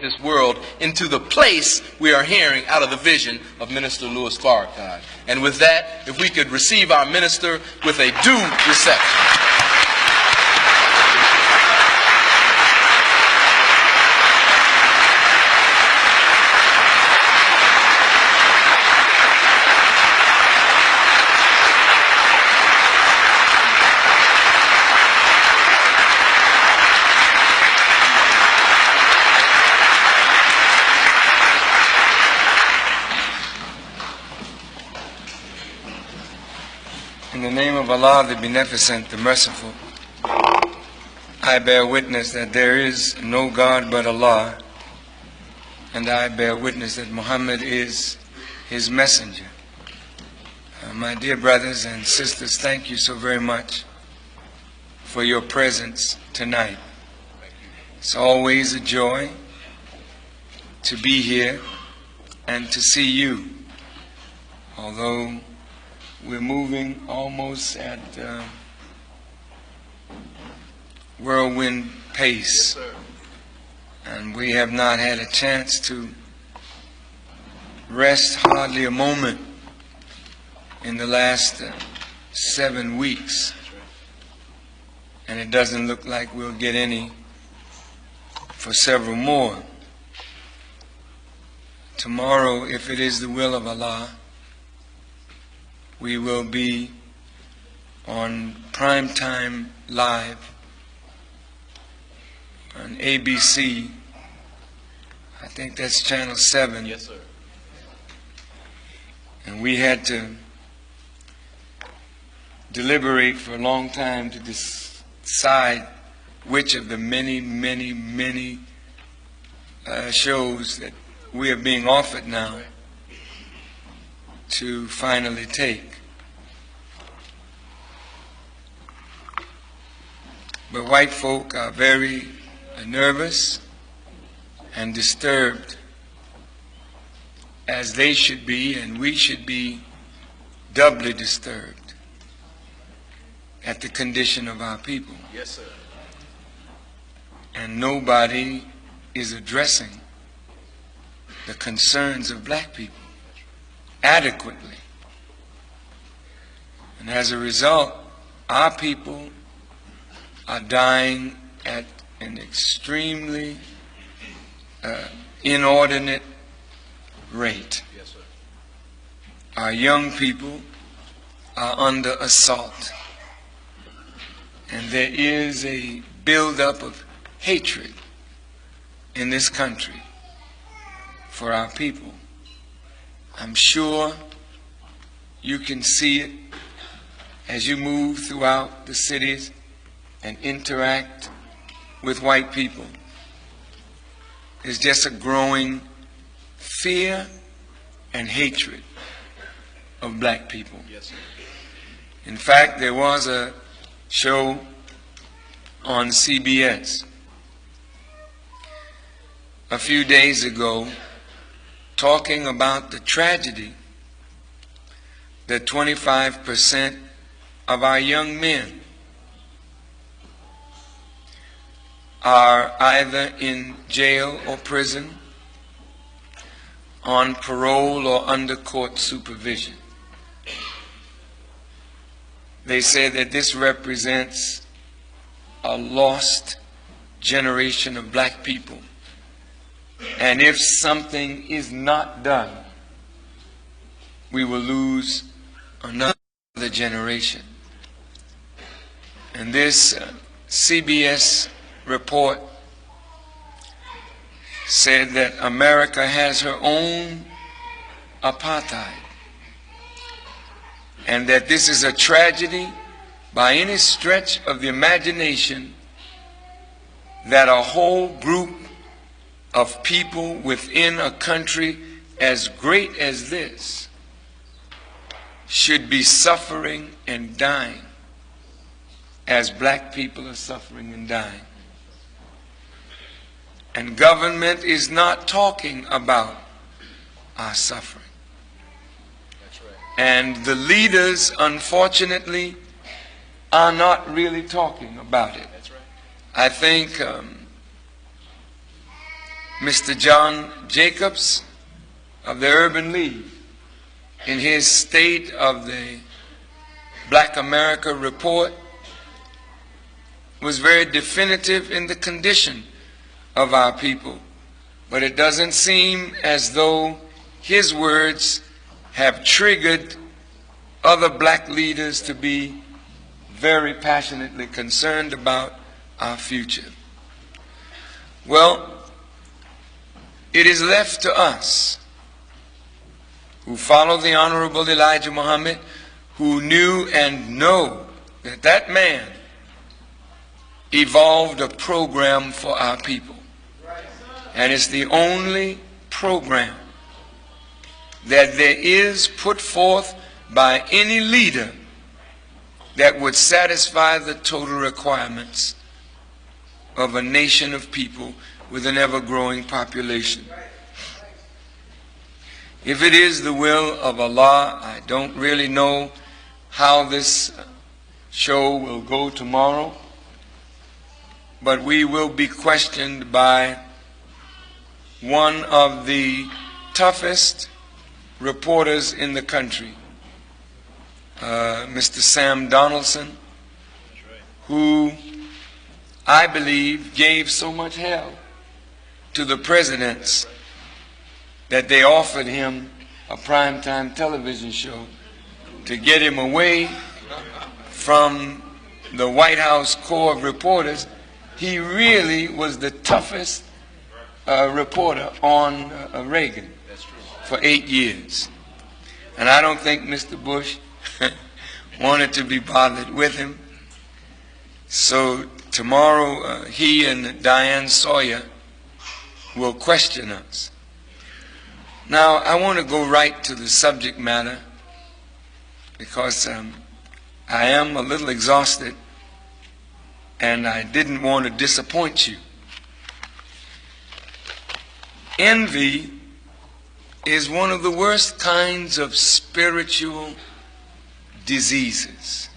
this world into the place we are hearing out of the vision of Minister Louis Farrakhan. And with that, if we could receive our minister with a due reception. In the name of Allah, the Beneficent, the Merciful, I bear witness that there is no God but Allah, and I bear witness that Muhammad is his messenger. My dear brothers and sisters, thank you so very much for your presence tonight. It's always a joy to be here and to see you, although we're moving almost at whirlwind pace. Yes, and we have not had a chance to rest hardly a moment in the last 7 weeks. And it doesn't look like we'll get any for several more. Tomorrow, if it is the will of Allah, we will be on primetime live on ABC. I think that's channel 7. Yes, sir. And we had to deliberate for a long time to decide which of the many shows that we are being offered now to finally take. But white folk are very nervous and disturbed, as they should be, and we should be doubly disturbed at the condition of our people. Yes, sir. And nobody is addressing the concerns of black people adequately. And as a result, our people are dying at an extremely inordinate rate. Yes, sir. Our young people are under assault. And there is a buildup of hatred in this country for our people. I'm sure you can see it as you move throughout the cities and interact with white people. There's just a growing fear and hatred of black people. Yes, sir. In fact, there was a show on CBS a few days ago talking about the tragedy that 25% of our young men are either in jail or prison, on parole or under court supervision. They say that this represents a lost generation of black people. And if something is not done, we will lose another generation. And this CBS report said that America has her own apartheid, and that this is a tragedy by any stretch of the imagination, that a whole group of people within a country as great as this should be suffering and dying as black people are suffering and dying. And government is not talking about our suffering. That's right. And the leaders, unfortunately, are not really talking about it. That's right. I think Mr. John Jacobs of the Urban League, in his State of the Black America report, was very definitive in the condition of our people. But it doesn't seem as though his words have triggered other black leaders to be very passionately concerned about our future. Well, it is left to us who follow the Honorable Elijah Muhammad, who knew and know that that man evolved a program for our people. And it's the only program that there is put forth by any leader that would satisfy the total requirements of a nation of people with an ever-growing population. If it is the will of Allah, I don't really know how this show will go tomorrow, but we will be questioned by one of the toughest reporters in the country, Mr. Sam Donaldson, who I believe gave so much hell to the presidents that they offered him a primetime television show to get him away from the White House Corps of Reporters. He really was the toughest reporter on Reagan for 8 years. And I don't think Mr. Bush wanted to be bothered with him. So tomorrow he and Diane Sawyer will question us. Now I want to go right to the subject matter because I am a little exhausted and I didn't want to disappoint you. Envy is one of the worst kinds of spiritual diseases.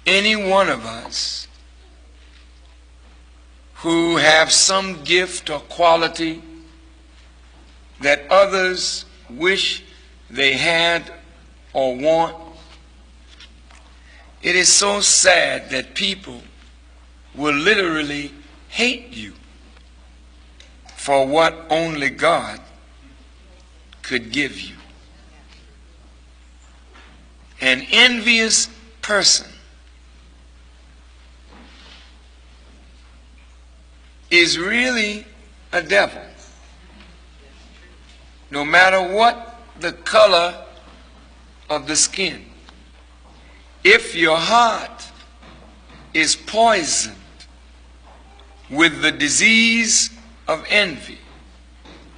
Any one of us who have some gift or quality that others wish they had or want, it is so sad that people will literally hate you for what only God could give you. An envious person is really a devil. No matter what the color of the skin. If your heart is poisoned with the disease of envy,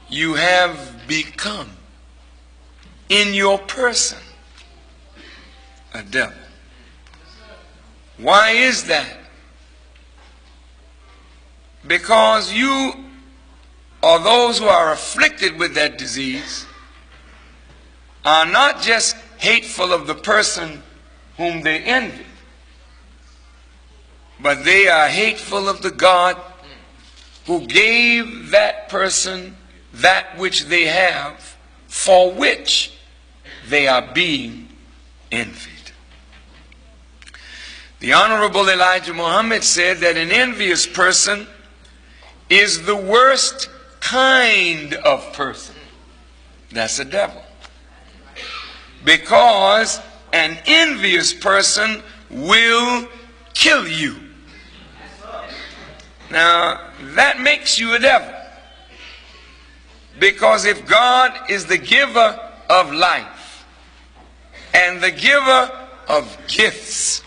you have become in your person a devil. Why is that? Because you or those who are afflicted with that disease are not just hateful of the person whom they envy, but they are hateful of the God who gave that person that which they have, for which they are being envied. The Honorable Elijah Muhammad said that an envious person is the worst kind of person. That's a devil. Because an envious person will kill you. Now, that makes you a devil. Because if God is the giver of life and the giver of gifts,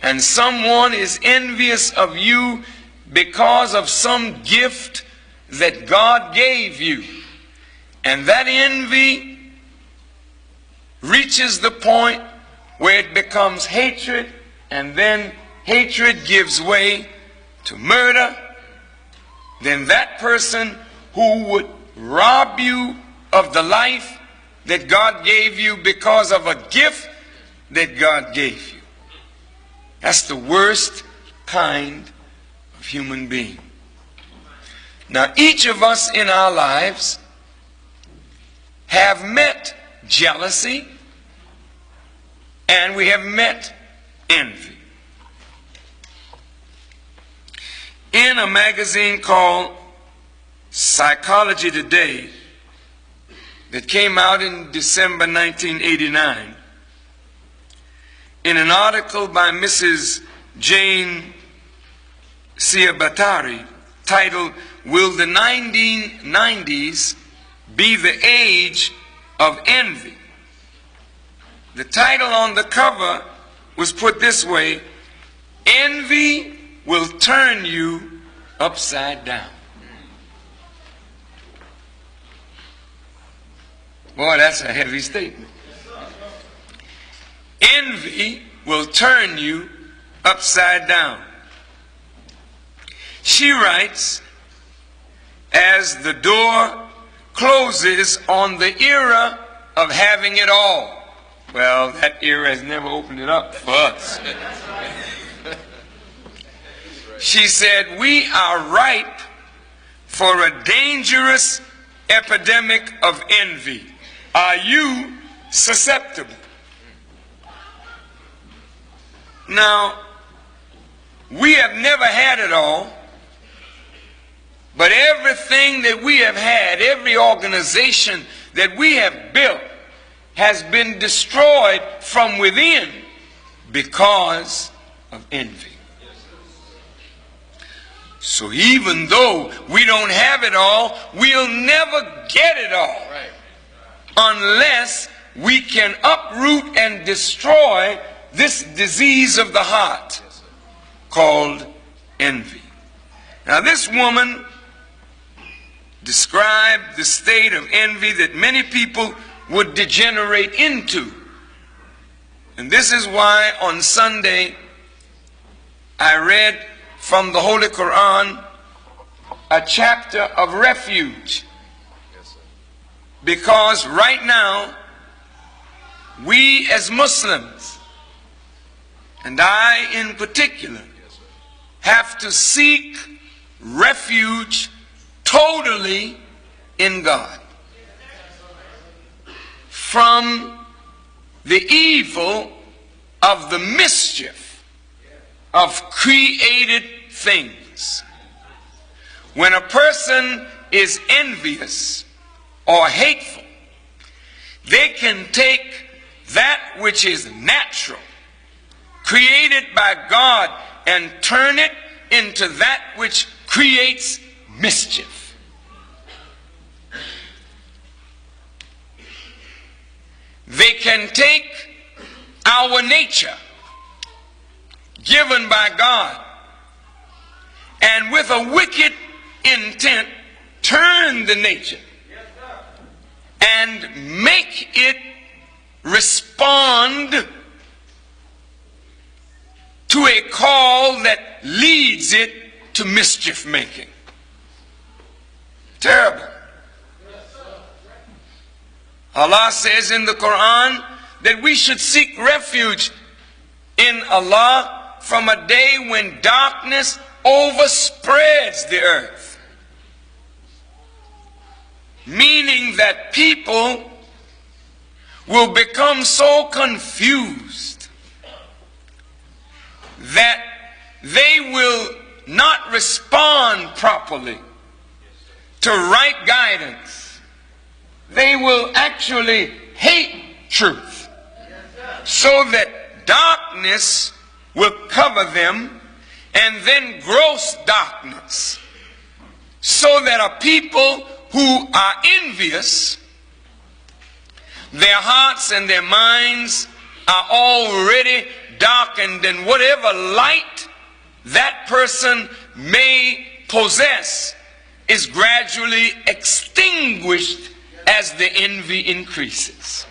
and someone is envious of you because of some gift that God gave you, and that envy reaches the point where it becomes hatred, and then hatred gives way to murder, then that person who would rob you of the life that God gave you because of a gift that God gave you. That's the worst kind of human being. Now, each of us in our lives have met jealousy and we have met envy. In a magazine called Psychology Today that came out in December 1989, in an article by Mrs. Jane Ciabattari titled, "Will the 1990s be the age of envy?" The title on the cover was put this way: "Envy will turn you upside down." Boy, that's a heavy statement. Envy will turn you upside down. She writes, as the door closes on the era of having it all. Well, that era has never opened it up for us. She said, "We are ripe for a dangerous epidemic of envy. Are you susceptible?" Now, we have never had it all, but everything that we have had, every organization that we have built, has been destroyed from within because of envy. So even though we don't have it all, we'll never get it all unless we can uproot and destroy this disease of the heart called envy. Now, this woman described the state of envy that many people would degenerate into. And this is why on Sunday I read from the Holy Quran a chapter of refuge. Because right now, we as Muslims, and I in particular, have to seek refuge totally in God from the evil of the mischief of created things. When a person is envious or hateful, they can take that which is natural, created by God, and turn it into that which creates mischief. They can take our nature, given by God, and with a wicked intent, turn the nature and make it respond to a call that leads it to mischief making. Terrible. Allah says in the Quran that we should seek refuge in Allah from a day when darkness overspreads the earth. Meaning that people will become so confused that they will not respond properly to right guidance. They will actually hate truth, so that darkness will cover them, and then gross darkness, so that a people who are envious, their hearts and their minds are already darkened, and whatever light that person may possess is gradually extinguished as the envy increases.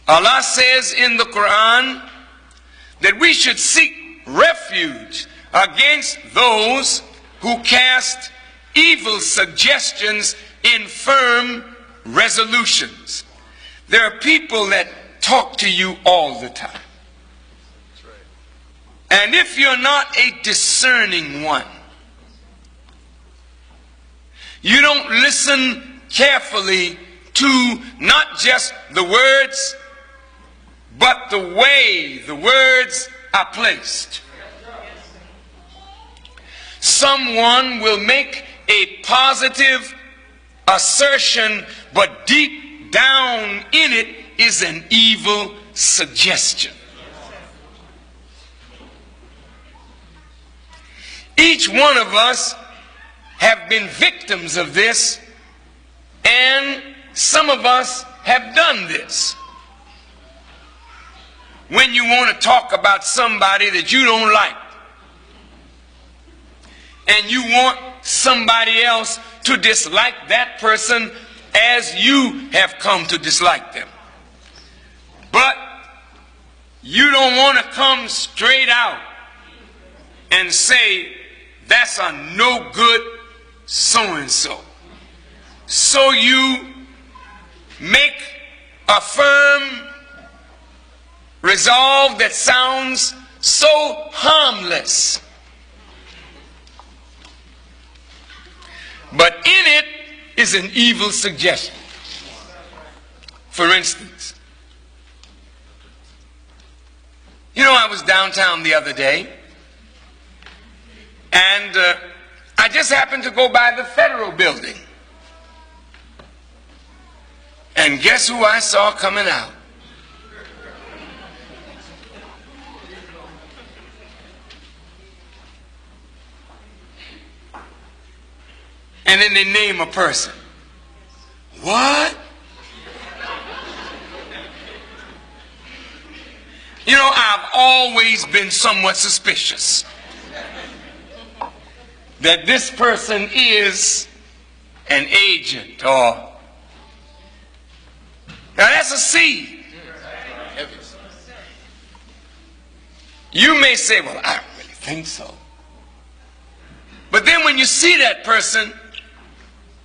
Allah says in the Quran that we should seek refuge against those who cast evil suggestions in firm resolutions. There are people that talk to you all the time. And if you're not a discerning one, you don't listen carefully to not just the words, but the way the words are placed. Someone will make a positive assertion, but deep down in it is an evil suggestion. Each one of us have been victims of this, and some of us have done this. When you want to talk about somebody that you don't like, and you want somebody else to dislike that person as you have come to dislike them. But you don't want to come straight out and say, that's a no good so-and-so. So you make a firm resolve that sounds so harmless. But in it is an evil suggestion. For instance, I was downtown the other day, and I just happened to go by the Federal Building. And guess who I saw coming out? And then they name a person. What? I've always been somewhat suspicious that this person is an agent, or now that's a seed. You may say, well, I don't really think so. But then when you see that person,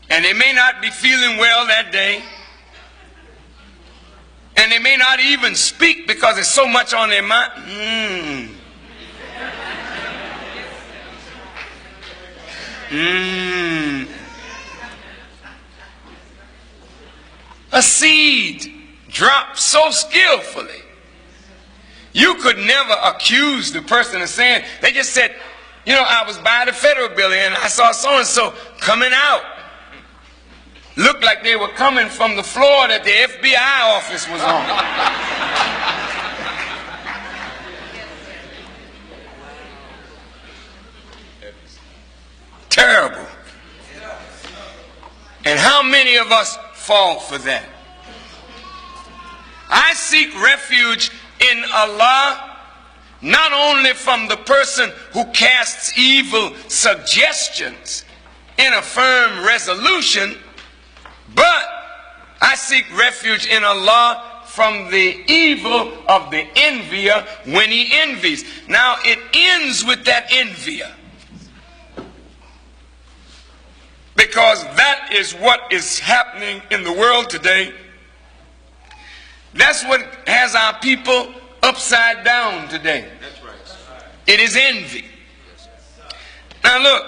and they may not be feeling well that day, and they may not even speak because there's so much on their mind. A seed dropped so skillfully, you could never accuse the person of saying, they just said, I was by the Federal Building and I saw so-and-so coming out. Looked like they were coming from the floor that the FBI office was on. Terrible. And how many of us fall for that? I seek refuge in Allah, not only from the person who casts evil suggestions in a firm resolution, but I seek refuge in Allah from the evil of the envier when he envies. Now it ends with that envier, because that is what is happening in the world today. That's what has our people upside down today. That's right. It is envy. Now look,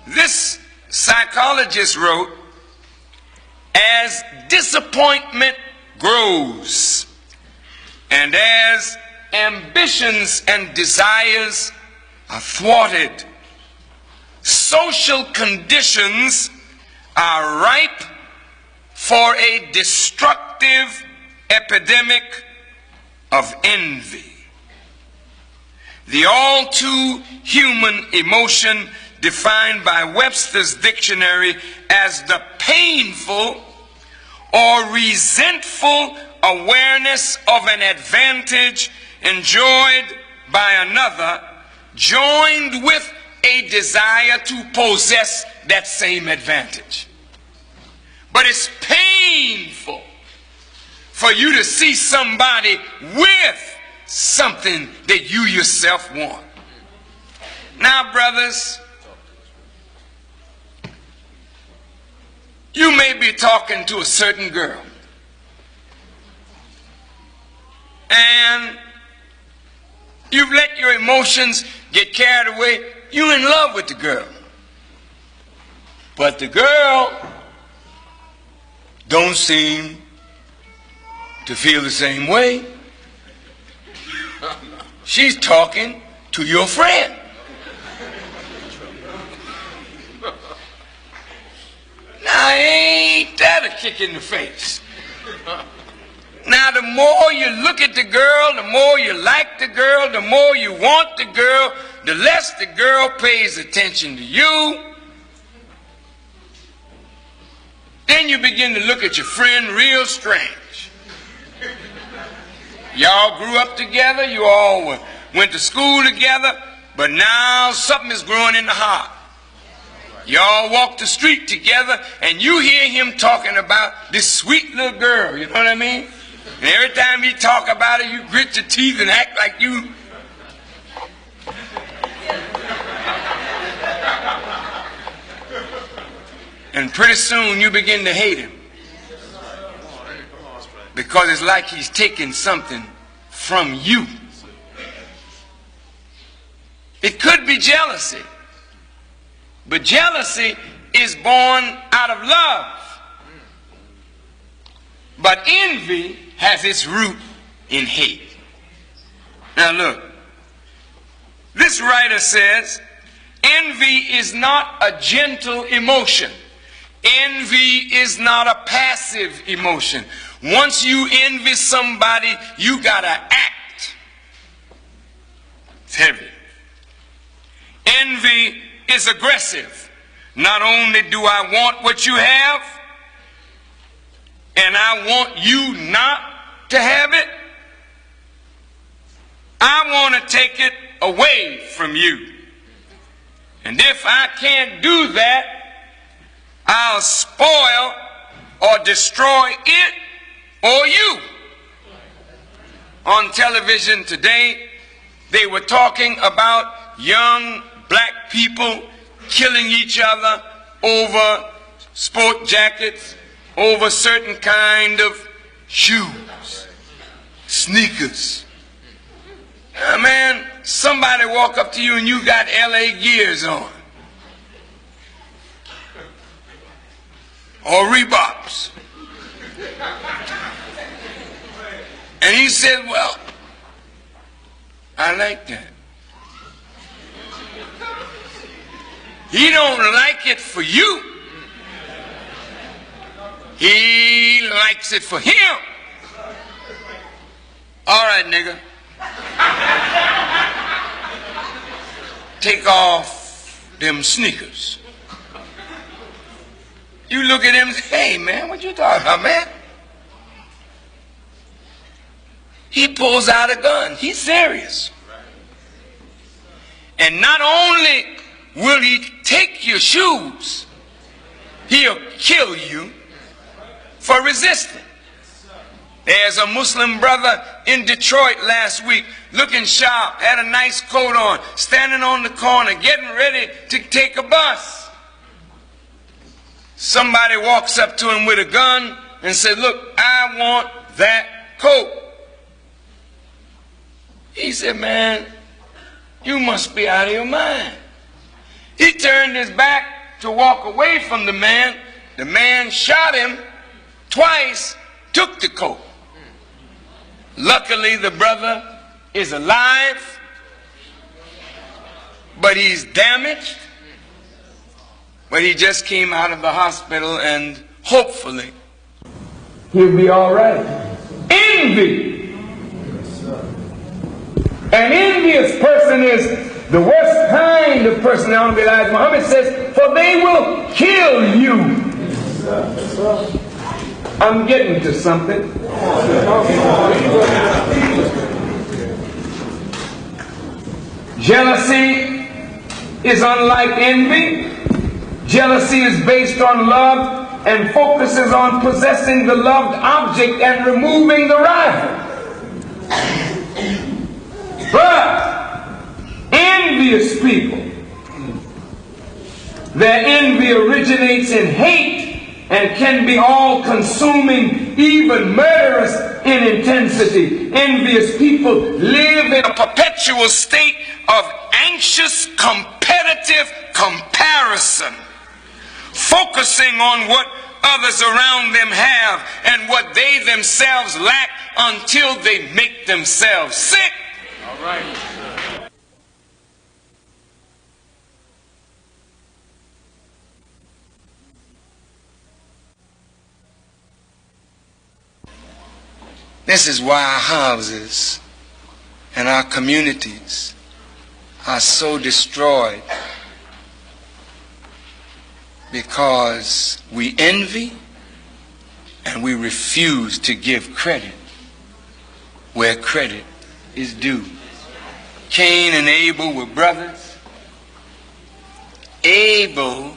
this psychologist wrote, as disappointment grows, and as ambitions and desires are thwarted, social conditions are ripe for a destructive epidemic of envy. The all too human emotion defined by Webster's dictionary as the painful or resentful awareness of an advantage enjoyed by another, joined with a desire to possess that same advantage. But it's painful for you to see somebody with something that you yourself want. Now, brothers, you may be talking to a certain girl, and You've let your emotions get carried away. You're in love with the girl. But the girl don't seem to feel the same way. She's talking to your friend. Now, ain't that a kick in the face? Now, the more you look at the girl, the more you like the girl, the more you want the girl, the less the girl pays attention to you. Then you begin to look at your friend real strange. Y'all grew up together, you all went to school together, but now something is growing in the heart. Y'all walk the street together and you hear him talking about this sweet little girl, you know what I mean? And every time he talk about it, you grit your teeth and act like you. And pretty soon you begin to hate him. Because it's like he's taking something from you. It could be jealousy. But jealousy is born out of love. But envy has its root in hate. Now look, this writer says, envy is not a gentle emotion. Envy is not a passive emotion. Once you envy somebody, you gotta act. It's heavy. Envy is aggressive. Not only do I want what you have, and I want you not to have it, I want to take it away from you. And if I can't do that, I'll spoil or destroy it or you. On television today, they were talking about young black people killing each other over sport jackets, over certain kind of shoes, sneakers. Now, man, somebody walk up to you and you got LA Gears on. Or Reeboks. And he said, well, I like that. He don't like it for you. He likes it for him. All right, nigga. Take off them sneakers. You look at him and say, hey, man, what you talking about, man? He pulls out a gun. He's serious. And not only will he take your shoes, he'll kill you for resisting. There's a Muslim brother in Detroit last week, looking sharp, had a nice coat on, standing on the corner, getting ready to take a bus. Somebody walks up to him with a gun and said, look, I want that coat. He said, man, you must be out of your mind. He turned his back to walk away from the man. The man shot him twice, took the coat. Luckily, the brother is alive, but he's damaged. But he just came out of the hospital and hopefully he'll be all right. Envy. An envious person is the worst kind of personality. As Muhammad says, for they will kill you. I'm getting to something. Jealousy is unlike envy. Jealousy is based on love and focuses on possessing the loved object and removing the rival. But envious people, their envy originates in hate and can be all-consuming, even murderous in intensity. Envious people live in a perpetual state of anxious, competitive comparison, focusing on what others around them have and what they themselves lack until they make themselves sick. All right. This is why our houses and our communities are so destroyed, because we envy and we refuse to give credit where credit is due. Cain and Abel were brothers. Abel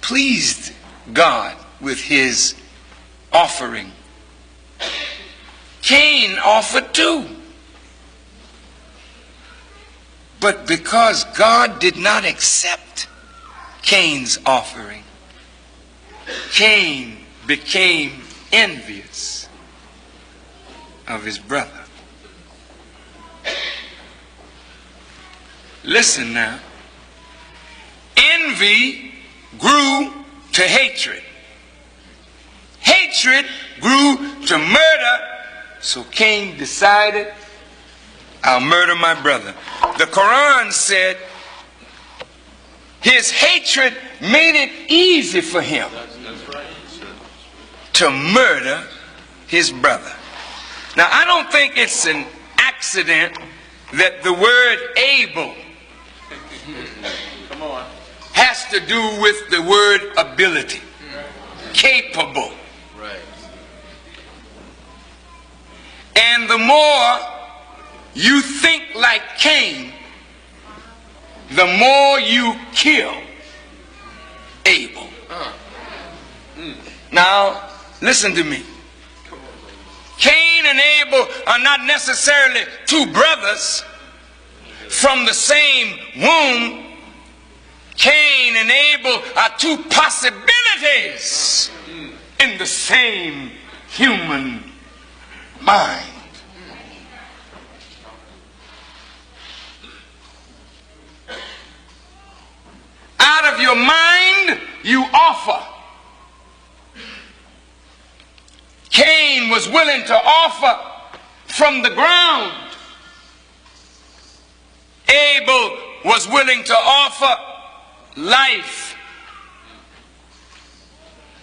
pleased God with his offering. Cain offered too. But because God did not accept Cain's offering, Cain became envious of his brother. Listen now. Envy grew to hatred. Hatred grew to murder. So Cain decided, I'll murder my brother. The Quran said his hatred made it easy for him to murder his brother. Now, I don't think it's an accident that the word able has to do with the word ability. Capable. And the more you think like Cain, the more you kill Abel. Now, listen to me. Cain and Abel are not necessarily two brothers from the same womb. Cain and Abel are two possibilities in the same human mind. Out of your mind, you offer. Cain was willing to offer from the ground. Abel was willing to offer life.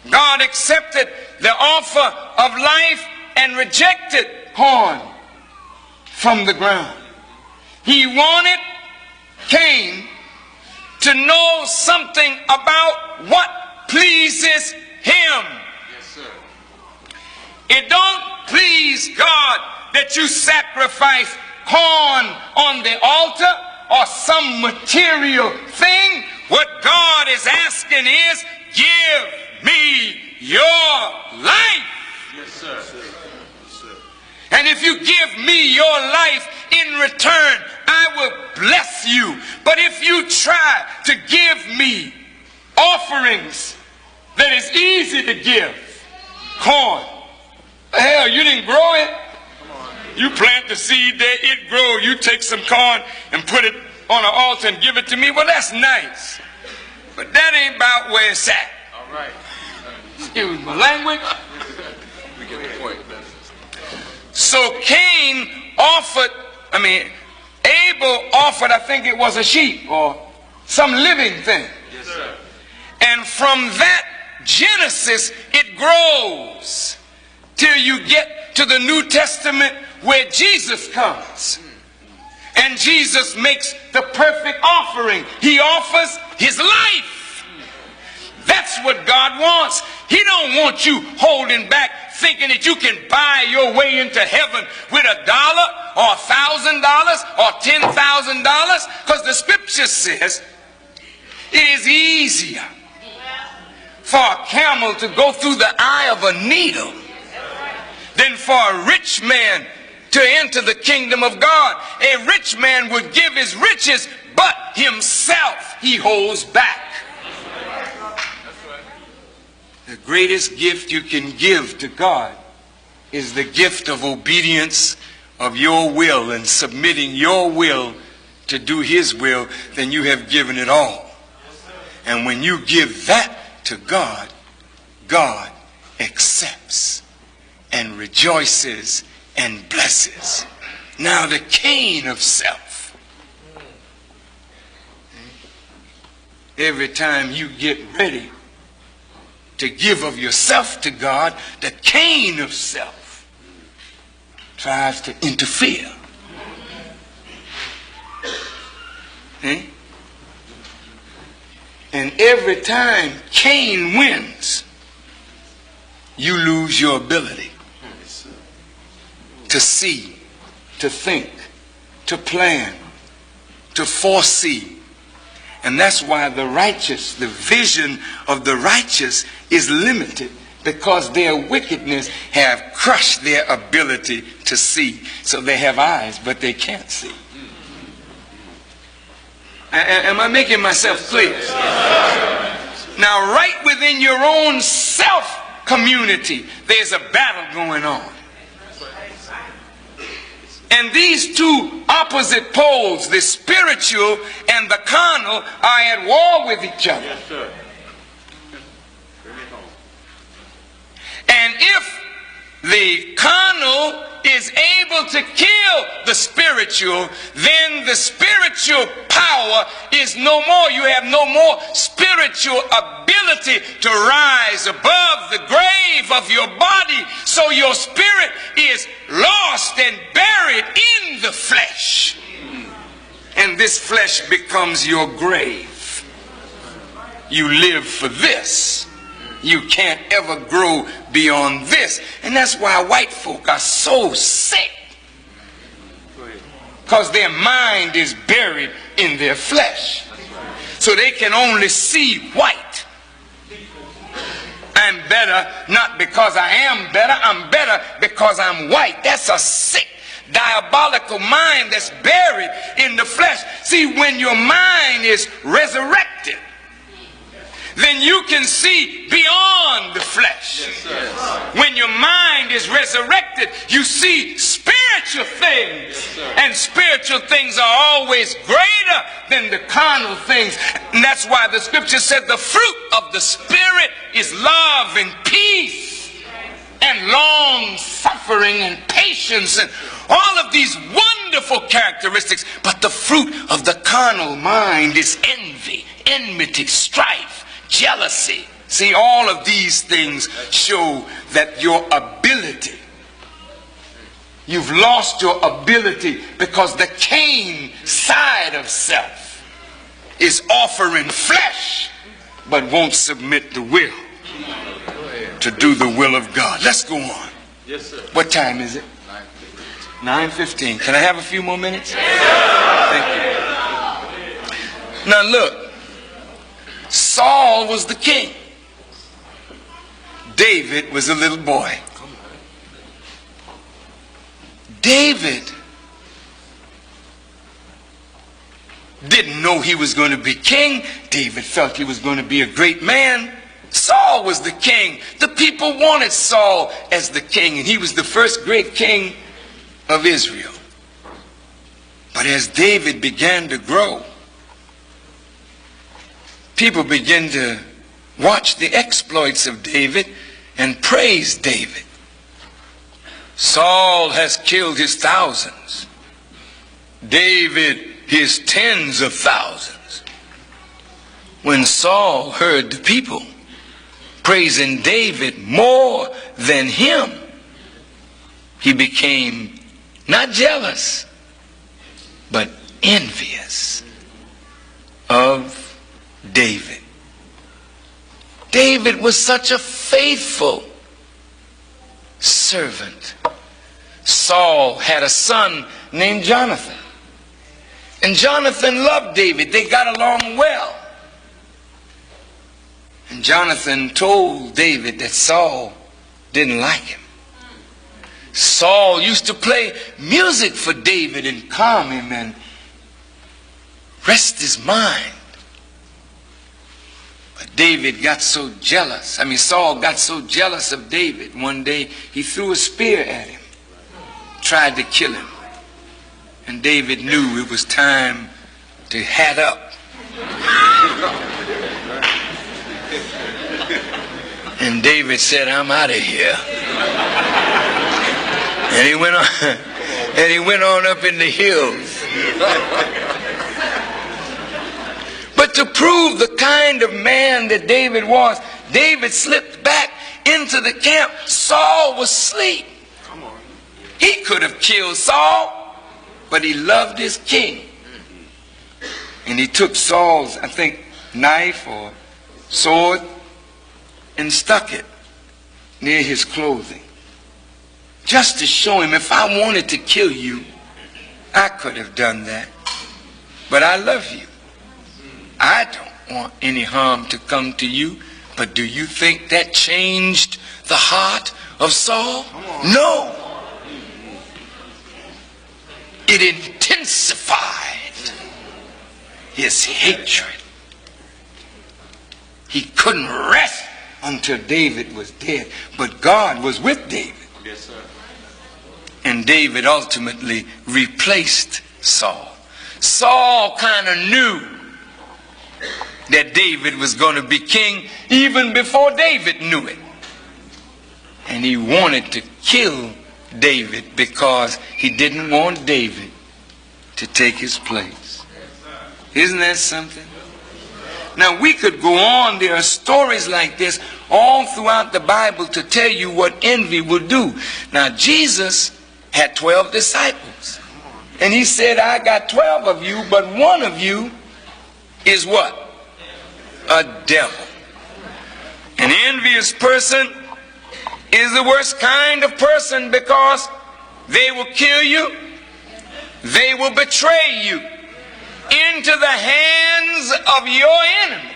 God accepted the offer of life and rejected corn from the ground. He wanted Cain to know something about what pleases him. Yes, sir. It don't please God that you sacrifice corn on the altar or some material thing. What God is asking is, give me your life. Yes, sir. And if you give me your life in return, I will bless you. But if you try to give me offerings that is easy to give, corn, hell, you didn't grow it. You plant the seed there, it grow. You take some corn and put it on an altar and give it to me. Well, that's nice. But that ain't about where it's at. All right. Excuse my language. We get the point. So Cain offered, Abel offered, I think it was a sheep or some living thing. Yes, sir. And from that Genesis, it grows till you get to the New Testament where Jesus comes. And Jesus makes the perfect offering. He offers his life. That's what God wants. He don't want you holding back, thinking that you can buy your way into heaven with $1 or $1,000 or $10,000, because the scripture says it is easier for a camel to go through the eye of a needle than for a rich man to enter the kingdom of God. A rich man would give his riches, but himself he holds back. The greatest gift you can give to God is the gift of obedience of your will and submitting your will to do his will. Then you have given it all. And when you give that to God, God accepts and rejoices and blesses. Now the Cain of self. Every time you get ready to give of yourself to God, the Cain of self tries to interfere. And every time Cain wins, you lose your ability to see, to think, to plan, to foresee. And that's why the righteous, the vision of the righteous is limited, because their wickedness have crushed their ability to see. So they have eyes, but they can't see. Am I making myself clear? Now, right within your own self community, there's a battle going on. And these two opposite poles, the spiritual and the carnal, are at war with each other. Yes, sir. And if the carnal is able to kill the spiritual, then the spiritual power is no more. You have no more spiritual ability to rise above the grave of your body. So your spirit is lost and buried in the flesh. And this flesh becomes your grave. You live for this. You can't ever grow beyond this. And that's why white folk are so sick. Because their mind is buried in their flesh. So they can only see white. I'm better not because I am better. I'm better because I'm white. That's a sick, diabolical mind that's buried in the flesh. See, when your mind is resurrected, then you can see beyond the flesh. Yes, when your mind is resurrected, you see spiritual things. Yes, and spiritual things are always greater than the carnal things. And that's why the scripture said the fruit of the Spirit is love and peace and long suffering and patience and all of these wonderful characteristics. But the fruit of the carnal mind is envy, enmity, strife, jealousy. See, all of these things show that your ability, you've lost your ability, because the Cain side of self is offering flesh but won't submit the will to do the will of God. Let's go on. Yes, sir. What time is it? 9:15. Can I have a few more minutes? Thank you. Now look. Saul was the king. David was a little boy. David didn't know he was going to be king. David felt he was going to be a great man. Saul was the king. The people wanted Saul as the king, and he was the first great king of Israel. But as David began to grow, people begin to watch the exploits of David and praise David. Saul has killed his thousands. David his tens of thousands. When Saul heard the people praising David more than him, he became not jealous, but envious of David. David was such a faithful servant. Saul had a son named Jonathan. And Jonathan loved David. They got along well. And Jonathan told David that Saul didn't like him. Saul used to play music for David and calm him and rest his mind. But David got so jealous. Saul got so jealous of David. One day he threw a spear at him, tried to kill him. And David knew it was time to hat up. And David said, I'm out of here. And he went on up in the hills. But to prove the kind of man that David was, David slipped back into the camp. Saul was asleep. He could have killed Saul, but he loved his king. And he took Saul's, I think, knife or sword and stuck it near his clothing, just to show him, if I wanted to kill you, I could have done that. But I love you. I don't want any harm to come to you. But do you think that changed the heart of Saul? No. It intensified his hatred. He couldn't rest until David was dead. But God was with David. Yes, sir. And David ultimately replaced Saul. Saul kind of knew that David was going to be king even before David knew it. And he wanted to kill David because he didn't want David to take his place. Isn't that something? Now we could go on. There are stories like this all throughout the Bible to tell you what envy will do. Now Jesus had 12 disciples. And he said, I got 12 of you, but one of you is what? A devil. An envious person is the worst kind of person because they will kill you, they will betray you into the hands of your enemy.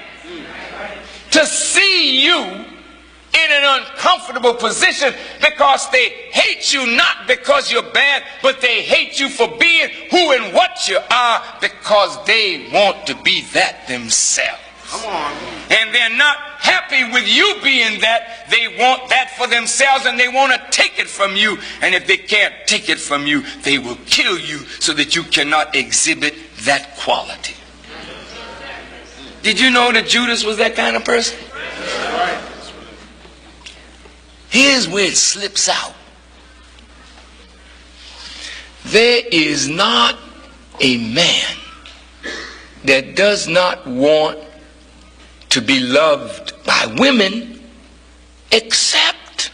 To see you in an uncomfortable position because they hate you not because you're bad, but they hate you for being who and what you are because they want to be that themselves. Come on. And they're not happy with you being that. They want that for themselves and they want to take it from you. And if they can't take it from you, they will kill you so that you cannot exhibit that quality. Did you know that Judas was that kind of person? Here's where it slips out. There is not a man that does not want to be loved by women except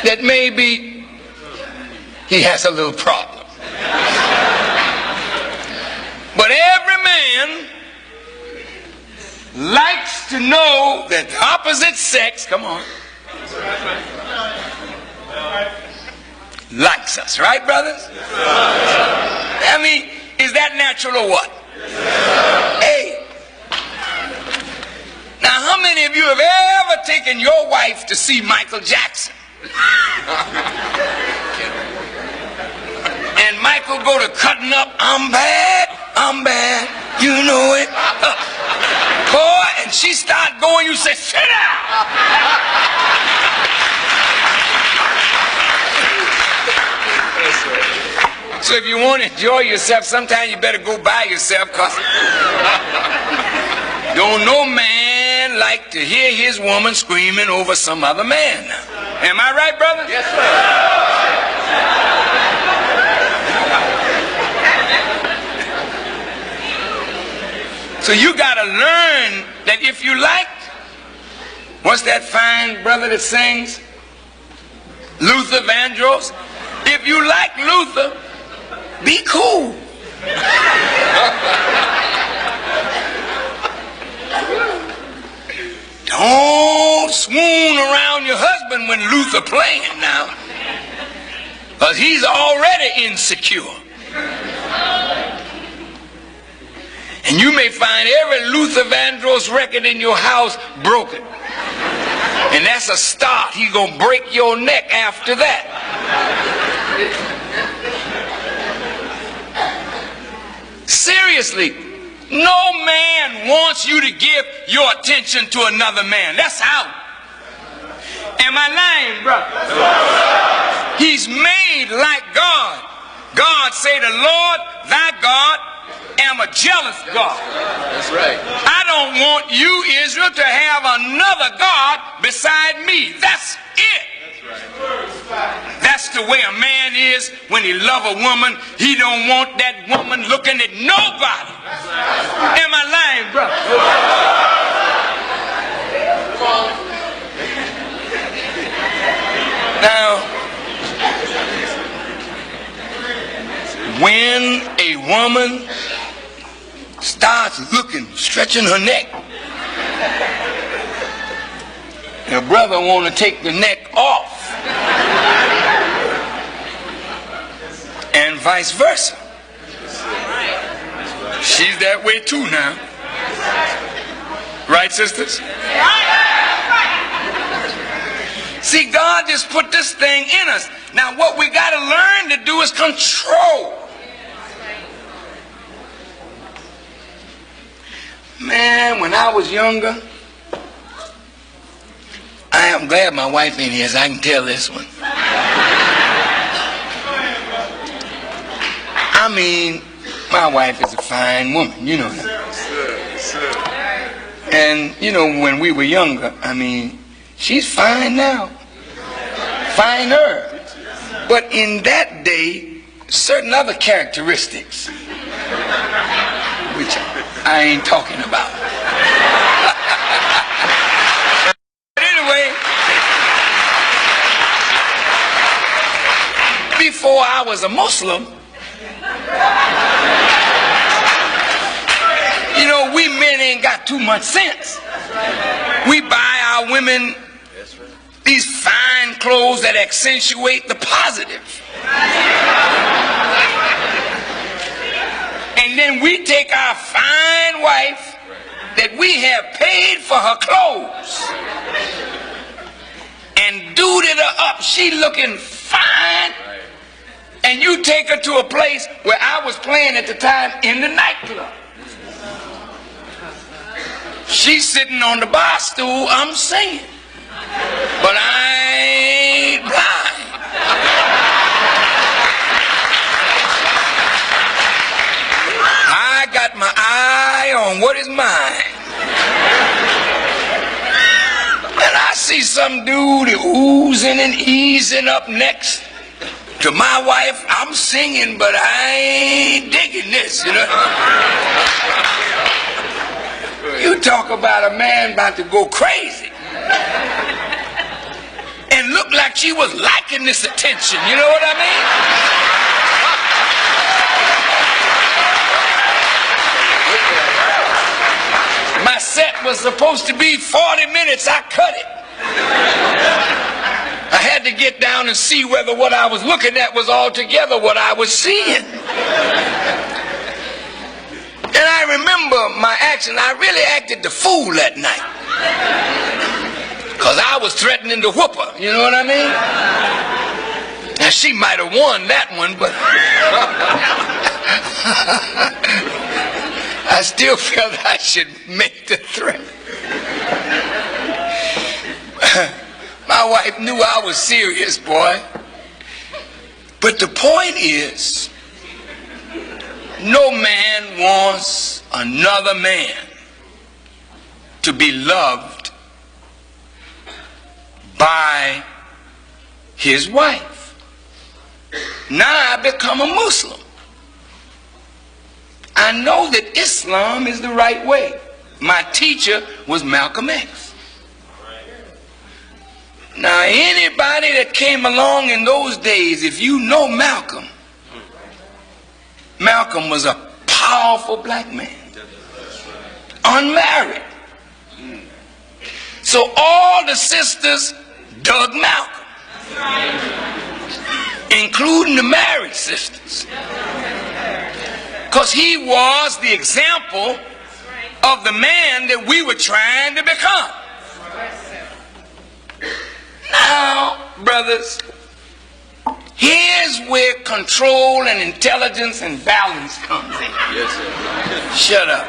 that maybe he has a little problem. But every man likes to know that the opposite sex, come on, likes us, right, brothers? I mean, is that natural or what? Hey. Now, how many of you have ever taken your wife to see Michael Jackson? And Michael go to cutting up, I'm bad, you know it. Boy, and she start going, you say, sit down. So if you want to enjoy yourself, sometimes you better go by yourself, because don't no man like to hear his woman screaming over some other man. Am I right, brother? Yes, sir. So you got to learn that if you like, what's that fine brother that sings? Luther Vandross. If you like Luther, be cool. Don't swoon around your husband when Luther playing now, because he's already insecure. And you may find every Luther Vandross record in your house broken. And that's a start. He's going to break your neck after that. seriously, no man wants you to give your attention to another man. That's out. Am I lying, brother? He's made like God. God say, the Lord thy God am a jealous God. That's right. I don't want you, Israel, to have another God beside me. That's it. That's the way a man is when he love a woman. He don't want that woman looking at nobody. Am I lying, brother? Now, when a woman starts looking, stretching her neck, the brother want to take the neck off. And vice versa. She's that way too now. Right, sisters? See, God just put this thing in us. Now what we got to learn to do is control. Man, when I was younger, I am glad my wife ain't here so I can tell this one. I mean, my wife is a fine woman, you know that. And, you know, when we were younger, I mean, she's fine now. Finer. But in that day, certain other characteristics, which I ain't talking about. But anyway, before I was a Muslim, you know, we men ain't got too much sense. We buy our women these fine clothes that accentuate the positive. And then we take our fine wife that we have paid for her clothes and duded her up. She looking fine. And you take her to a place where I was playing at the time in the nightclub. She's sitting on the bar stool, I'm singing. But I ain't blind. I got my eye on what is mine. And I see some dude oozing and easing up next to my wife. I'm singing, but I ain't digging this, you know. You talk about a man about to go crazy. And look like she was liking this attention, you know what I mean? My set was supposed to be 40 minutes, I cut it. I had to get down and see whether what I was looking at was altogether what I was seeing. And I remember my action. I really acted the fool that night. Because I was threatening to whoop her, you know what I mean? Now she might have won that one, but I still felt I should make the threat. My wife knew I was serious, boy. But the point is, no man wants another man to be loved by his wife. Now I become a Muslim. I know that Islam is the right way. My teacher was Malcolm X. Now anybody that came along in those days, if you know Malcolm, Malcolm was a powerful black man, unmarried. So all the sisters dug Malcolm, including the married sisters, because he was the example of the man that we were trying to become. Now, brothers, here's Here's where control and intelligence and balance comes in. Yes, sir. Shut up.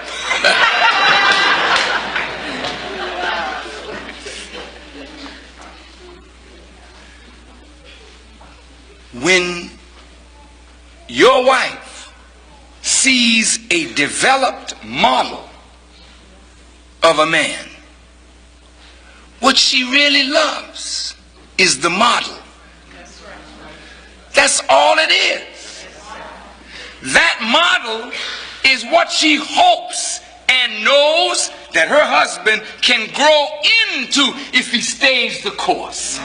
When your wife sees a developed model of a man, what she really loves is the model. That's all it is. That model is what she hopes and knows that her husband can grow into if he stays the course.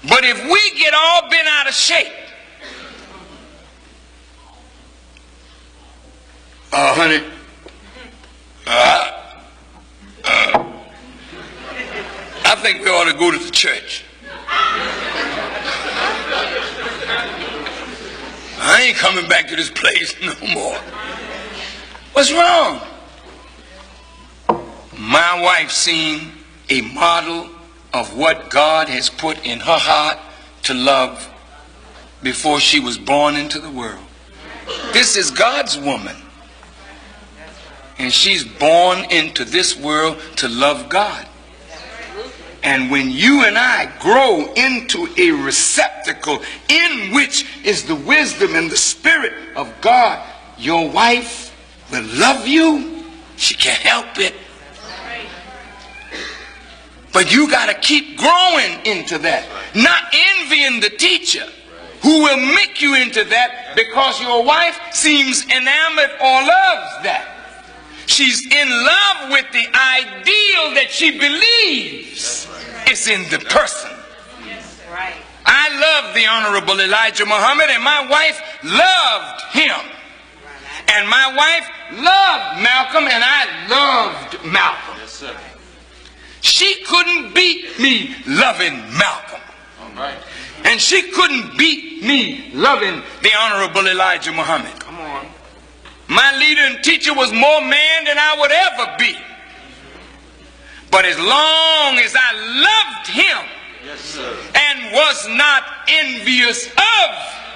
But if we get all bent out of shape, honey, I think we ought to go to the church. I ain't coming back to this place no more. What's wrong? My wife seen a model of what God has put in her heart to love before she was born into the world. This is God's woman. And she's born into this world to love God. And when you and I grow into a receptacle in which is the wisdom and the spirit of God, your wife will love you. She can't help it. But you got to keep growing into that. Not envying the teacher who will make you into that because your wife seems enamored or loves that. She's in love with the ideal that she believes is in the person. I love the Honorable Elijah Muhammad, and my wife loved him. And my wife loved Malcolm, and I loved Malcolm. Yes, sir. She couldn't beat me loving Malcolm. All right. And she couldn't beat me loving the Honorable Elijah Muhammad. Come on. My leader and teacher was more man than I would ever be. But as long as I loved him, Yes, sir. and was not envious of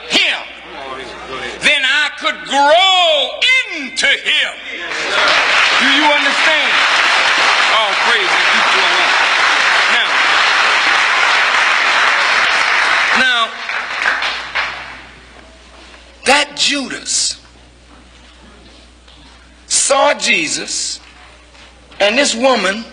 him, then I could grow into him. Do you understand? All praise to Allah. Now, that Judas saw Jesus, and this woman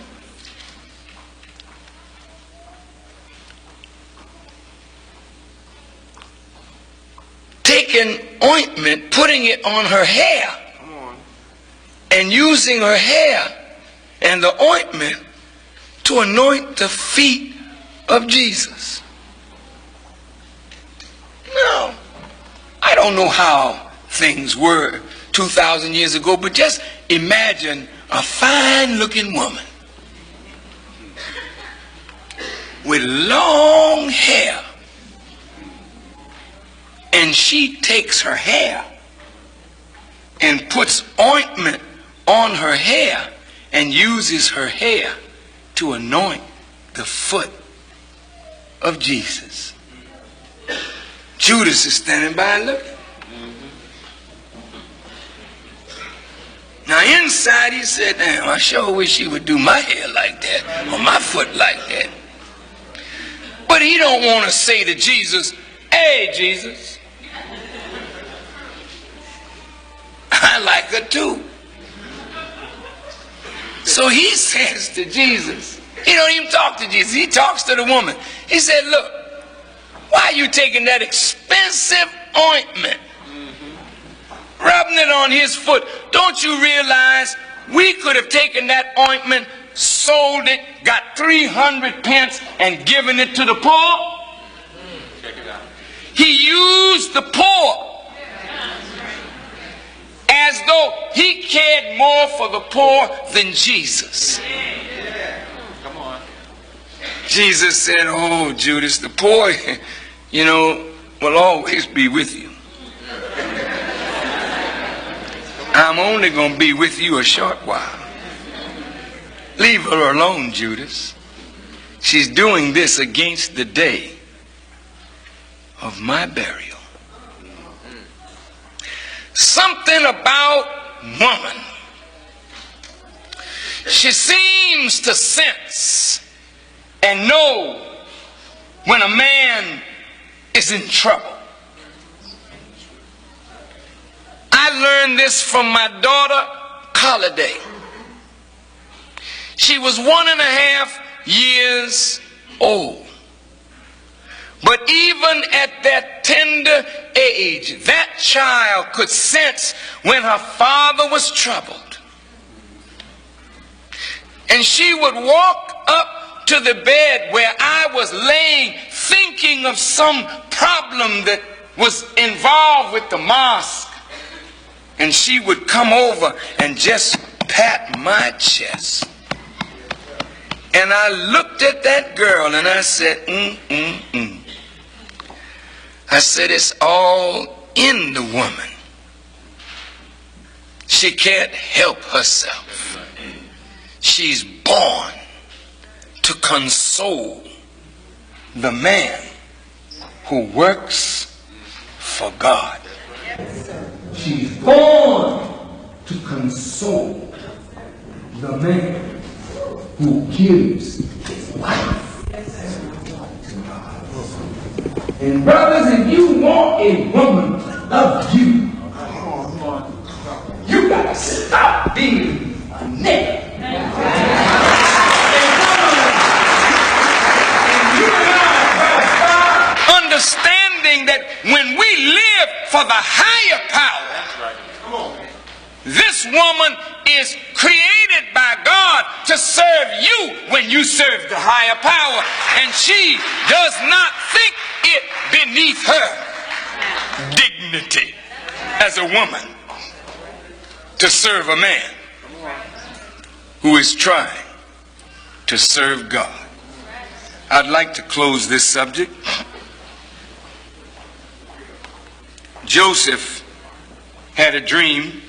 taking ointment, putting it on her hair, and using her hair and the ointment to anoint the feet of Jesus. Now, I don't know how things were 2,000 years ago, but just imagine a fine-looking woman with long hair, and she takes her hair and puts ointment on her hair and uses her hair to anoint the foot of Jesus. Judas is standing by looking. Now inside he said, damn, I sure wish he would do my hair like that or my foot like that. But he don't want to say to Jesus, hey, Jesus, I like her too. So he says to Jesus, he don't even talk to Jesus, he talks to the woman. He said, look, why are you taking that expensive ointment, rubbing it on his foot? Don't you realize we could have taken that ointment, sold it, got 300 pence and given it to the poor? Check it out. He used the poor as though he cared more for the poor than Jesus. Come on. Jesus said, oh, Judas, the poor, will always be with you. I'm only going to be with you a short while. Leave her alone, Judas. She's doing this against the day of my burial. Something about woman. She seems to sense and know when a man is in trouble. I learned this from my daughter, Holiday. She was 1.5 years old. But even at that tender age, that child could sense when her father was troubled. And she would walk up to the bed where I was laying, thinking of some problem that was involved with the mosque. And she would come over and just pat my chest. And I looked at that girl and I said, I said, it's all in the woman. She can't help herself. She's born to console the man who works for God. She's born to console the man who gives his life to God. And brothers, if you want a woman to love you, you gotta stop being a nigga. Understanding that when we live for the higher power, this woman is created by God to serve you when you serve the higher power, and she does not think it beneath her dignity as a woman to serve a man who is trying to serve God. I'd like to close this subject. Joseph had a dream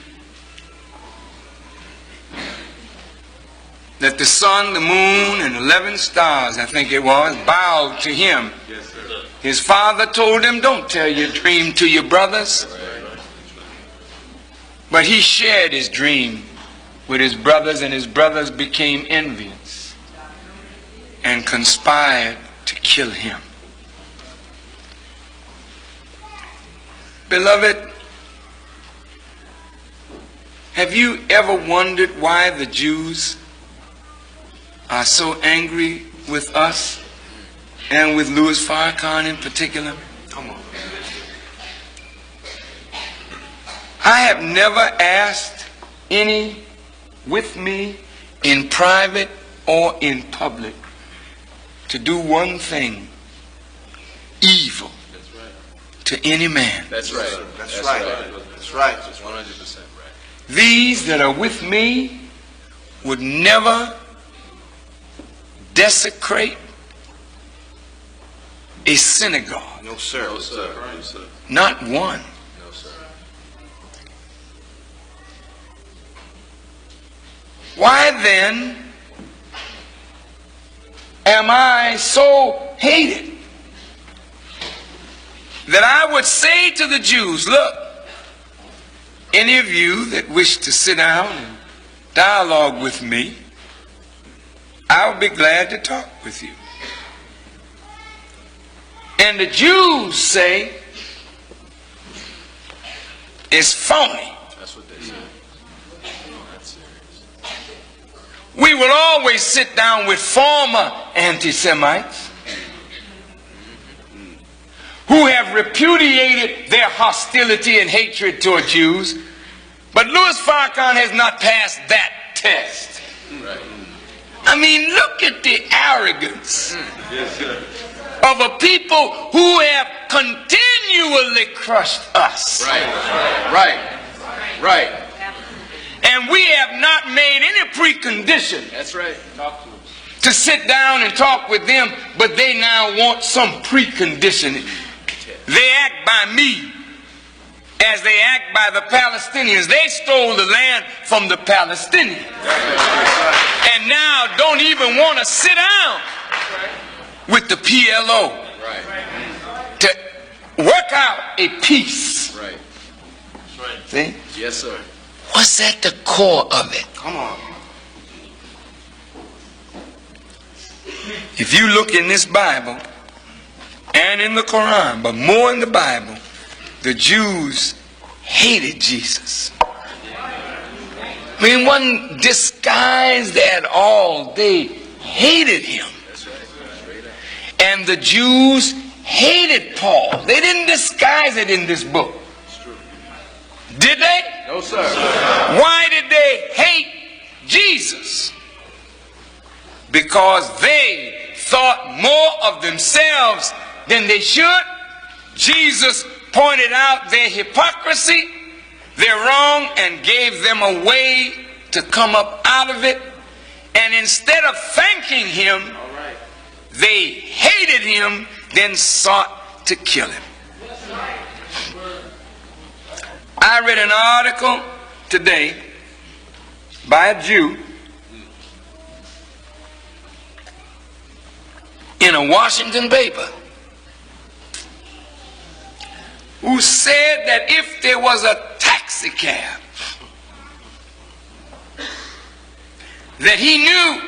that the sun, the moon, and 11 stars, I think it was, bowed to him. Yes, sir. His father told him, don't tell your dream to your brothers. But he shared his dream with his brothers, and his brothers became envious and conspired to kill him. Beloved, have you ever wondered why the Jews are so angry with us and with Louis Farrakhan in particular? Come on. I have never asked any with me in private or in public to do one thing evil to any man. That's right. That's right. That's right. That's 100% right. These that are with me would never desecrate a synagogue. No, sir. No, sir. No, sir. Not one. No, sir. Why then am I so hated that I would say to the Jews, look, any of you that wish to sit down and dialogue with me, I'll be glad to talk with you. And the Jews say, it's phony. That's what they say. That's serious. We will always sit down with former anti-Semites who have repudiated their hostility and hatred toward Jews. But Louis Farrakhan has not passed that test. Right. I mean, look at the arrogance Yes, sir. of a people who have continually crushed us. Right. Right. Right. And we have not made any precondition That's right. Talk to us. to sit down and talk with them, but they now want some precondition. They act by me as they act by the Palestinians. They stole the land from the Palestinians. And now don't even want to sit down with the PLO to work out a peace. Right. See? Yes, sir. What's at the core of it? Come on. If you look in this Bible and in the Quran, but more in the Bible, the Jews hated Jesus. I mean, it wasn't disguised at all. They hated him. And the Jews hated Paul. They didn't disguise it in this book. Did they? No, sir. Why did they hate Jesus? Because they thought more of themselves than they should. Jesus pointed out their hypocrisy, their wrong, and gave them a way to come up out of it. And instead of thanking him, they hated him, then sought to kill him. I read an article today by a Jew in a Washington paper who said that if there was a taxi cab that he knew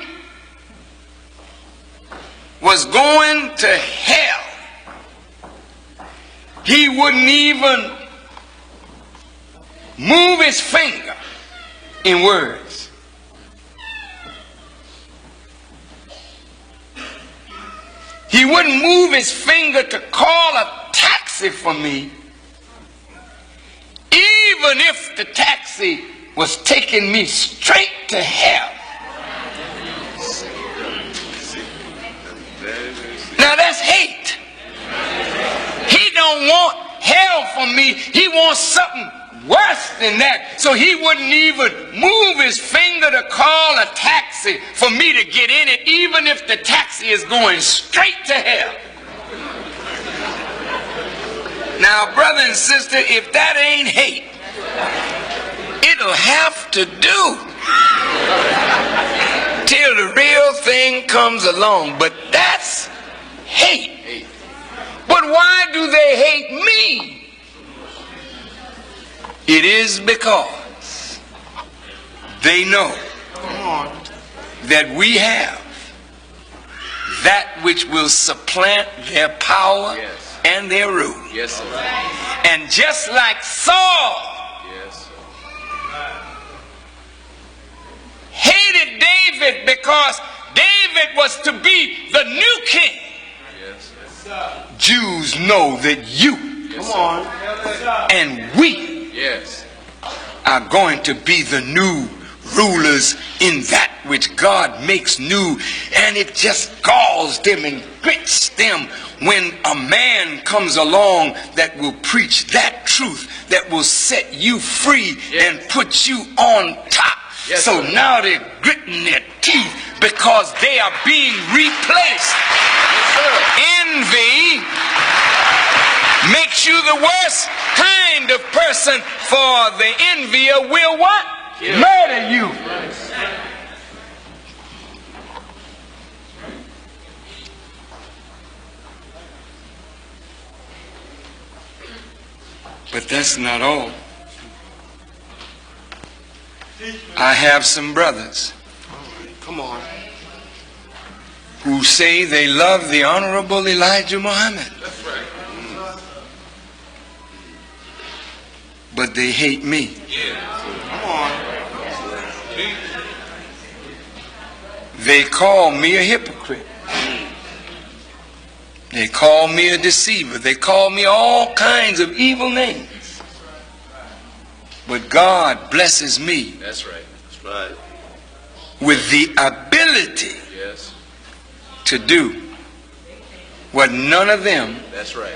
was going to hell, he wouldn't even move his finger in words. He wouldn't move his finger to call a taxi for me, even if the taxi was taking me straight to hell. Now that's hate. He don't want hell for me. He wants something worse than that. So he wouldn't even move his finger to call a taxi for me to get in it, even if the taxi is going straight to hell. Now, brother and sister, if that ain't hate, it'll have to do till the real thing comes along. But that's hate. But why do they hate me? It is because they know that we have that which will supplant their power and their rule. Yes, sir. And just like Saul Yes. hated David because David was to be the new king, Yes. Jews know that you Yes, Come on. and we Yes. are going to be the new rulers in that which God makes new. And it just galls them and grits them when a man comes along that will preach that truth, that will set you free and put you on top. Yes, So sir. now they're gritting their teeth because they are being replaced. Envy makes you the worst kind of person, for the envier will what? Murder you. But that's not all. I have some brothers Come on. who say they love the Honorable Elijah Muhammad, but they hate me. Come on. They call me a hypocrite. They call me a deceiver. They call me all kinds of evil names. But God blesses me That's right. That's right. with the ability Yes. to do what none of them That's right.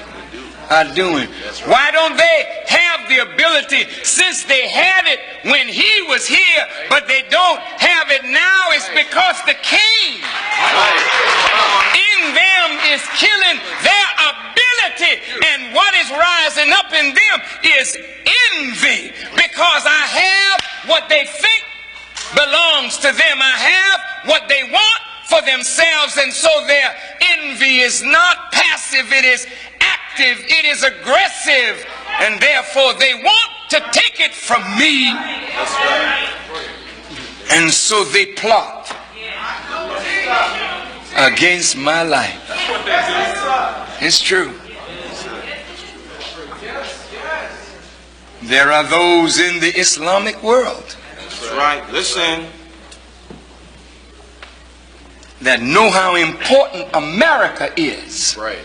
are doing. That's right. Why don't they have the ability, since they had it when he was here, but they don't have it now? It's because the king in them is killing their ability, and what is rising up in them is envy, because I have what they think belongs to them. I have what they want for themselves, and so their envy is not passive, it is active, it is aggressive, and therefore they want to take it from me. And so they plot against my life. It's true. There are those in the Islamic world That's right. Listen. that know how important America is Right.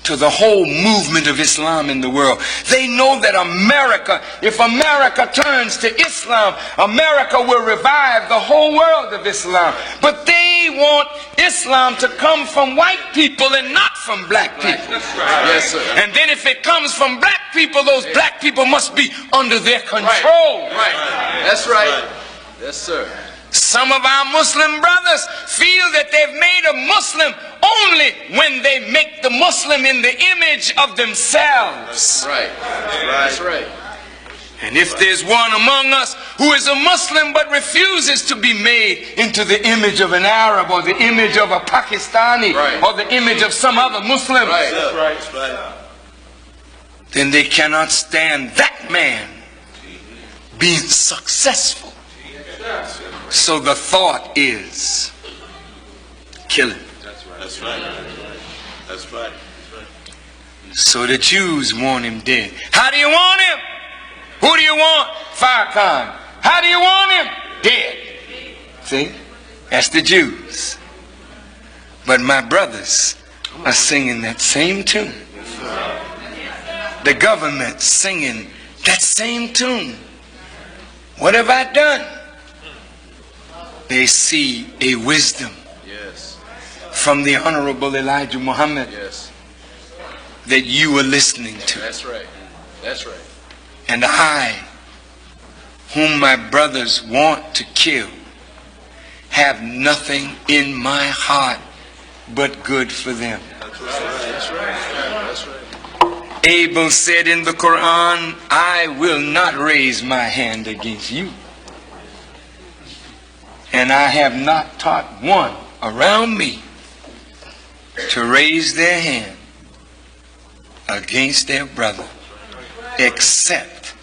to the whole movement of Islam in the world. They know that America, if America turns to Islam, America will revive the whole world of Islam. But they want Islam to come from white people and not from black people. Yes, sir. And then if it comes from black people, those black people must be under their control. Right. That's right. Yes, sir. Some of our Muslim brothers feel that they've made a Muslim only when they make the Muslim in the image of themselves. Right. That's right. And if there's one among us who is a Muslim but refuses to be made into the image of an Arab or the image of a Pakistani Right. or the image of some other Muslim, Right. That's right. That's right. then they cannot stand that man being successful. So the thought is, kill him. That's right. That's right. So the Jews want him dead. How do you want him? Who do you want? Farrakhan. How do you want him? Dead. See? That's the Jews. But my brothers are singing that same tune. The government singing that same tune. What have I done? They see a wisdom Yes. from the Honorable Elijah Muhammad Yes. that you are listening to. That's right. That's right. And I, whom my brothers want to kill, have nothing in my heart but good for them. That's right. That's right. Abel said in the Quran, I will not raise my hand against you. And I have not taught one around me to raise their hand against their brother, except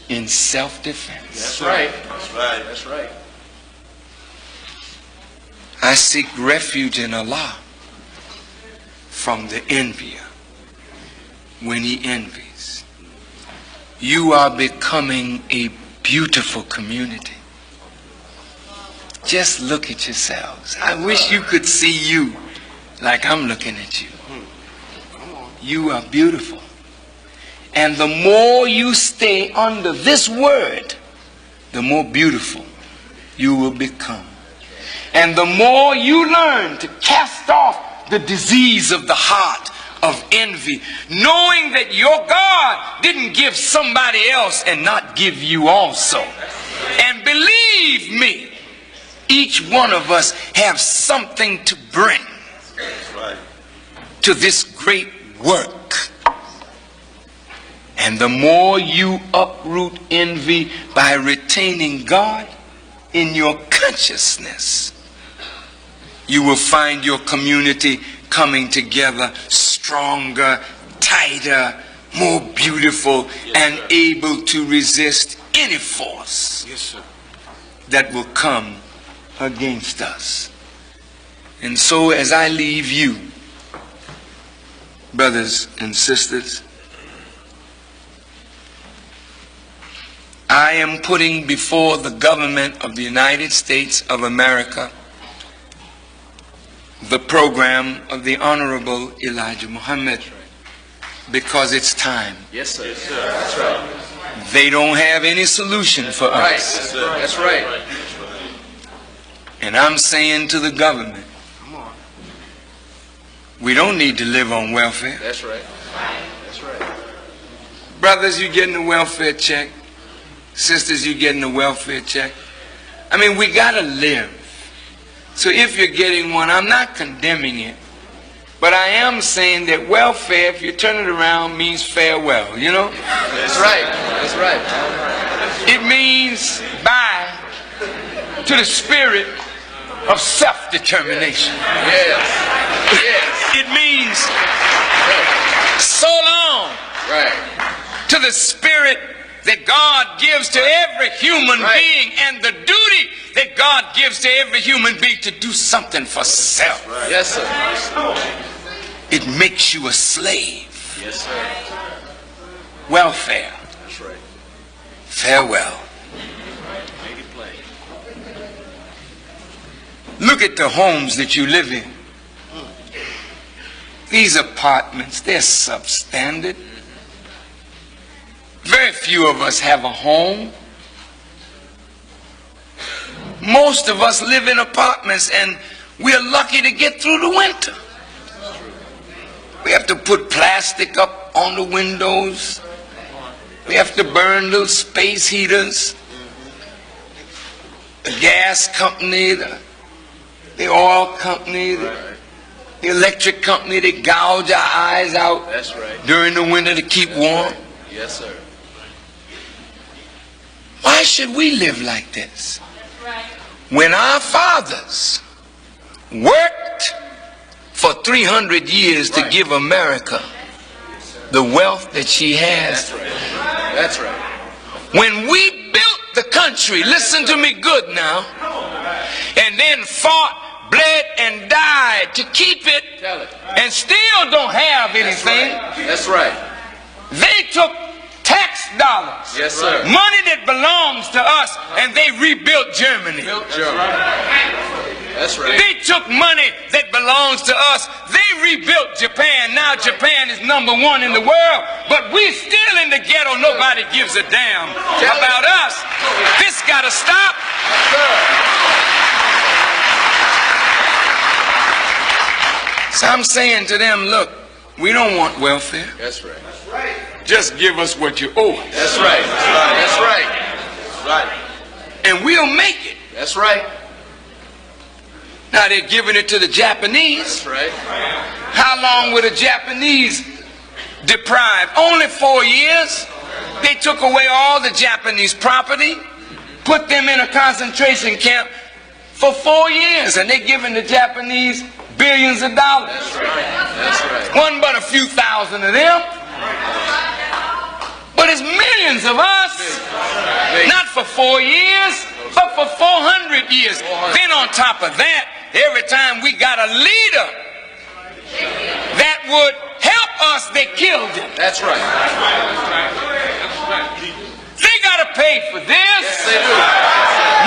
in self-defense. That's right. That's right. That's right. I seek refuge in Allah from the envier when he envies. You are becoming a beautiful community. Just look at yourselves. I wish you could see you like I'm looking at you. You are beautiful. And the more you stay under this word, the more beautiful you will become. And the more you learn to cast off the disease of the heart of envy, knowing that your God didn't give somebody else and not give you also. And believe me, each one of us have something to bring to this great work. And the more you uproot envy by retaining God in your consciousness, you will find your community coming together stronger, tighter, more beautiful, and able to resist any force that will come against us. And so as I leave you, brothers and sisters, I am putting before the government of the United States of America the program of the Honorable Elijah Muhammad, because it's time. Yes, sir. Yes, sir. That's right. They don't have any solution for Right. us. That's right. And I'm saying to the government, we don't need to live on welfare. That's right. That's right. Brothers, you're getting a welfare check. Sisters, you're getting a welfare check. I mean, we got to live. So if you're getting one, I'm not condemning it. But I am saying that welfare, if you turn it around, means farewell, you know? That's right. That's right. It means bye. to the spirit of self-determination. Yes. Yes. It means so long to the spirit that God gives to every human being, and the duty that God gives to every human being to do something for self. Yes, sir. It makes you a slave. Yes, sir. Welfare. That's right. Farewell. Make it plain. Look at the homes that you live in. These apartments, they're substandard. Very few of us have a home. Most of us live in apartments, and we're lucky to get through the winter. We have to put plastic up on the windows. We have to burn little space heaters. The gas company, the oil company, the electric company, they gouge our eyes out during the winter to keep warm. Yes, sir. Why should we live like this? When our fathers worked for 300 years to give America the wealth that she has. That's right. When we built the country, listen to me good now, and then fought, bled, and died to keep it, and still don't have anything. That's right. They took tax dollars, Yes, sir. money that belongs to us, and they rebuilt Germany. That's right. They took money that belongs to us. They rebuilt Japan. Now Japan is #1 in the world, but we're still in the ghetto. Nobody gives a damn about us. This got to stop. So I'm saying to them, look, we don't want welfare. That's right. Just give us what you owe us. That's right. That's right. That's right. And we'll make it. That's right. Now they're giving it to the Japanese. That's right. How long were the Japanese deprived? Only 4 years. They took away all the Japanese property, put them in a concentration camp for 4 years, and they're giving the Japanese billions of dollars. That's right. That's right. Wasn't but a few thousand of them. But it's millions of us. Not for 4 years, but for 400 years. Then on top of that, every time we got a leader that would help us, they killed him. That's right. They got to pay for this. Yes, they do.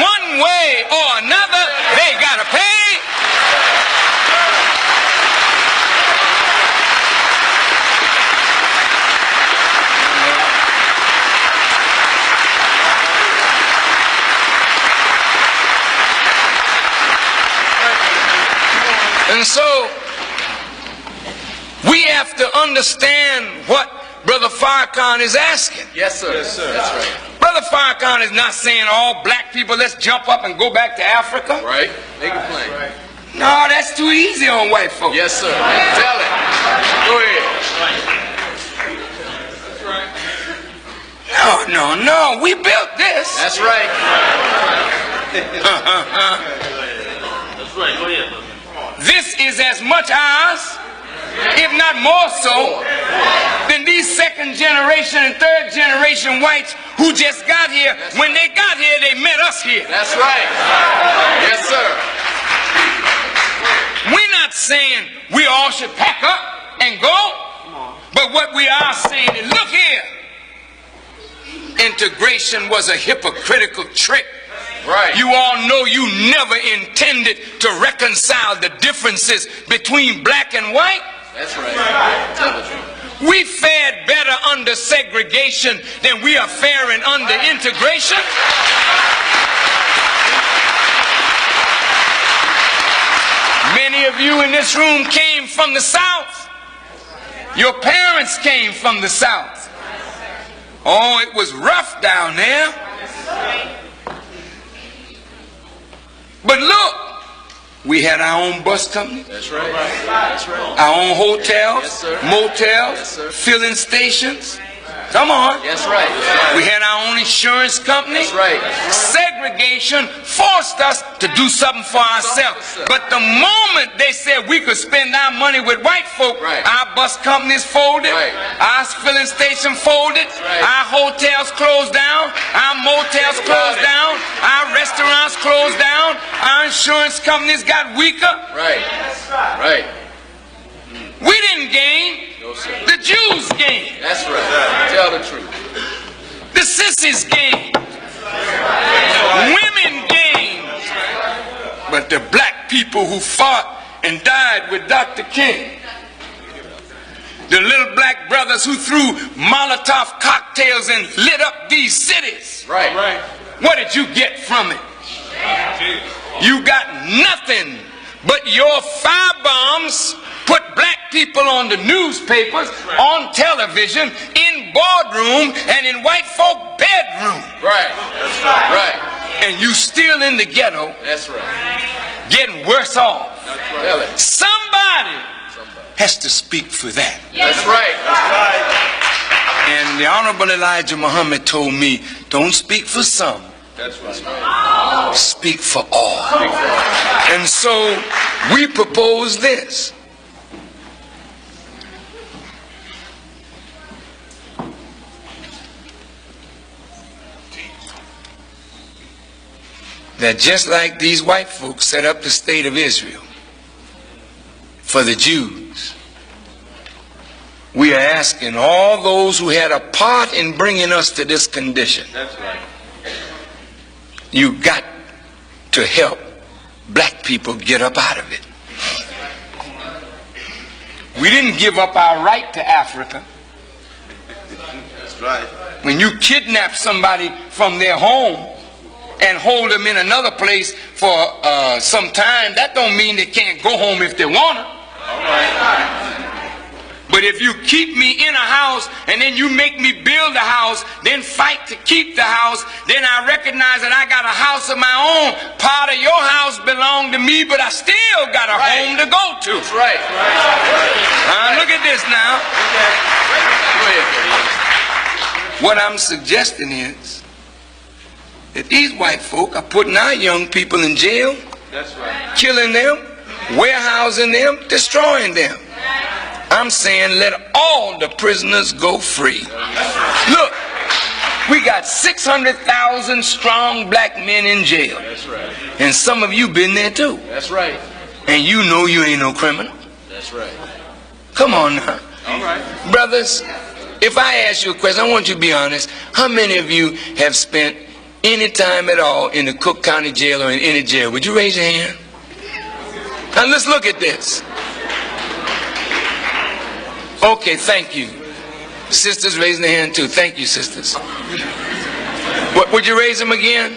One way or another, they got to pay. And so we have to understand what Brother Farrakhan is asking. Yes, sir. Yes, sir. That's right. Brother Farrakhan is not saying all black people, let's jump up and go back to Africa. Right. Make it plain. No, that's too easy on white folks. Yes, sir. Tell it. Go ahead. No. We built this. That's right. That's right. Go ahead. This is as much ours, if not more so, than these second generation and third generation whites who just got here. When they got here, they met us here. That's right. Yes, sir. We're not saying we all should pack up and go, but what we are saying is, look here, integration was a hypocritical trick. Right. You all know you never intended to reconcile the differences between black and white. That's right. Tell the truth. We fared better under segregation than we are faring under integration. Many of you in this room came from the South. Your parents came from the South. Oh, it was rough down there. But look, we had our own bus company. That's right. That's right. Our own hotels, Yes, sir. motels, Yes, sir. filling stations. Come on. That's right. We had our own insurance company. That's right. Segregation forced us to do something for ourselves. But the moment they said we could spend our money with white folk, right, our bus companies folded, right, our filling station folded, right, our hotels closed down, our motels closed down, our restaurants closed down, our insurance companies got weaker. Right. Right. We didn't gain. No, sir. The Jews gained. That's right. Tell the truth. The sissies gained. Women gained. But the black people who fought and died with Dr. King, the little black brothers who threw Molotov cocktails and lit up these cities. Right. Right. What did you get from it? You got nothing but your firebombs put black people on the newspapers, on television, in boardroom, and in white folk bedroom. Right. That's right. Right. And you still in the ghetto. That's right. Getting worse off. That's right. Somebody has to speak for that. That's right. That's right. And the Honorable Elijah Muhammad told me, don't speak for some. That's right. Speak for all. And so we propose this. That just like these white folks set up the state of Israel for the Jews, we are asking all those who had a part in bringing us to this condition. That's right. You got to help black people get up out of it. We didn't give up our right to Africa. That's right. When you kidnap somebody from their home and hold them in another place for some time, that don't mean they can't go home if they want to. All right. But if you keep me in a house and then you make me build a house, then fight to keep the house, then I recognize that I got a house of my own. Part of your house belonged to me, but I still got a home to go to. That's right. Look at this now. Go ahead. What I'm suggesting is that these white folk are putting our young people in jail. That's right. Killing them, warehousing them, destroying them. I'm saying let all the prisoners go free. Look, we got 600,000 strong black men in jail. That's right. And some of you been there too. That's right. And you know you ain't no criminal. That's right. Come on now. All right. Brothers, if I ask you a question, I want you to be honest. How many of you have spent any time at all in the Cook County jail or in any jail? Would you raise your hand? Now let's look at this. Okay, thank you. Sisters raising their hand too. Thank you, sisters. What, would you raise them again?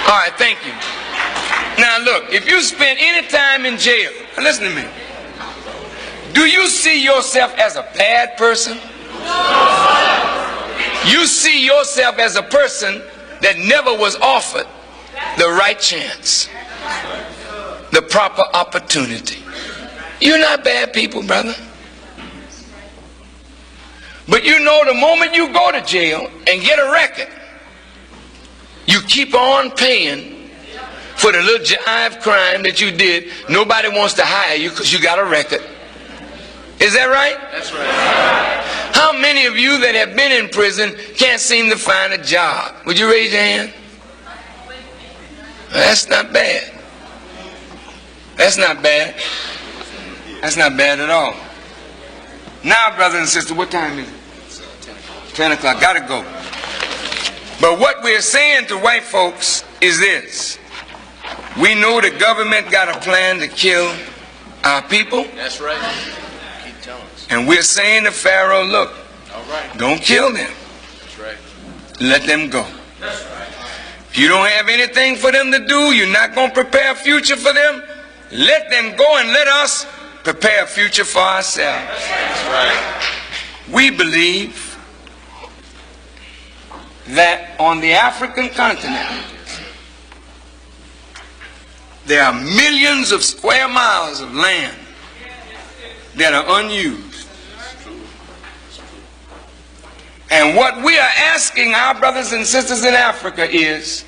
All right, thank you. Now look, if you spend any time in jail, now listen to me. Do you see yourself as a bad person? You see yourself as a person that never was offered the right chance, the proper opportunity. You're not bad people, brother. But you know the moment you go to jail and get a record, you keep on paying for the little jive crime that you did. Nobody wants to hire you because you got a record. Is that right? That's right. How many of you that have been in prison can't seem to find a job? Would you raise your hand? That's not bad. That's not bad. That's not bad at all. Now, brothers and sisters, what time is it? 10 o'clock. Gotta go. But what we're saying to white folks is this. We know the government got a plan to kill our people. That's right. Keep telling us. And we're saying to Pharaoh, look, all right, don't kill them. That's right. Let them go. That's right. If you don't have anything for them to do, you're not going to prepare a future for them, let them go and let us prepare a future for ourselves. That's right. We believe that on the African continent, there are millions of square miles of land that are unused. And what we are asking our brothers and sisters in Africa is,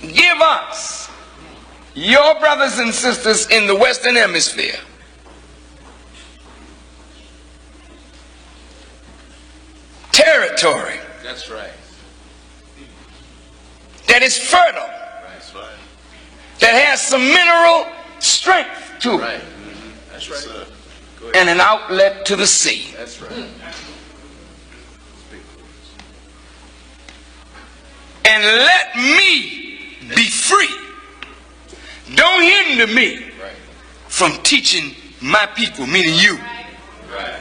give us, your brothers and sisters in the Western Hemisphere, territory. That's right. That is fertile. That's right. That has some mineral strength to it. Right. Mm-hmm. That's right. Go ahead. And an outlet to the sea. That's right. And let me be free. Don't hinder me Right. from teaching my people, meaning you, Right.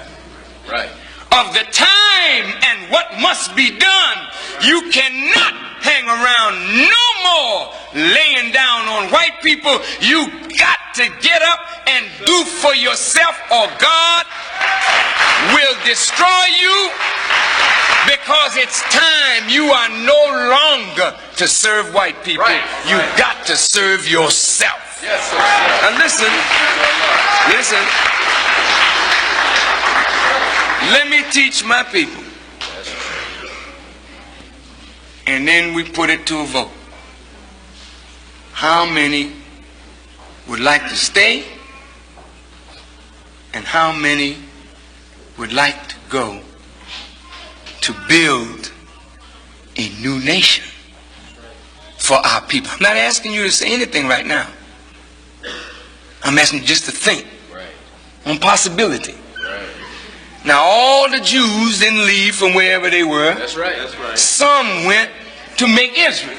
Right. of the time and what must be done. You cannot hang around no more laying down on white people. You got to get up and do for yourself, or God will destroy you, because it's time. You are no longer to serve white people. Right. You got to serve yourself. Yes, sir. Now listen. Let me teach my people. And then we put it to a vote. How many would like to stay? And how many would like to go to build a new nation for our people? I'm not asking you to say anything right now. I'm asking you just to think on possibility. Now, all the Jews didn't leave from wherever they were. That's right. That's right. Some went to make Israel.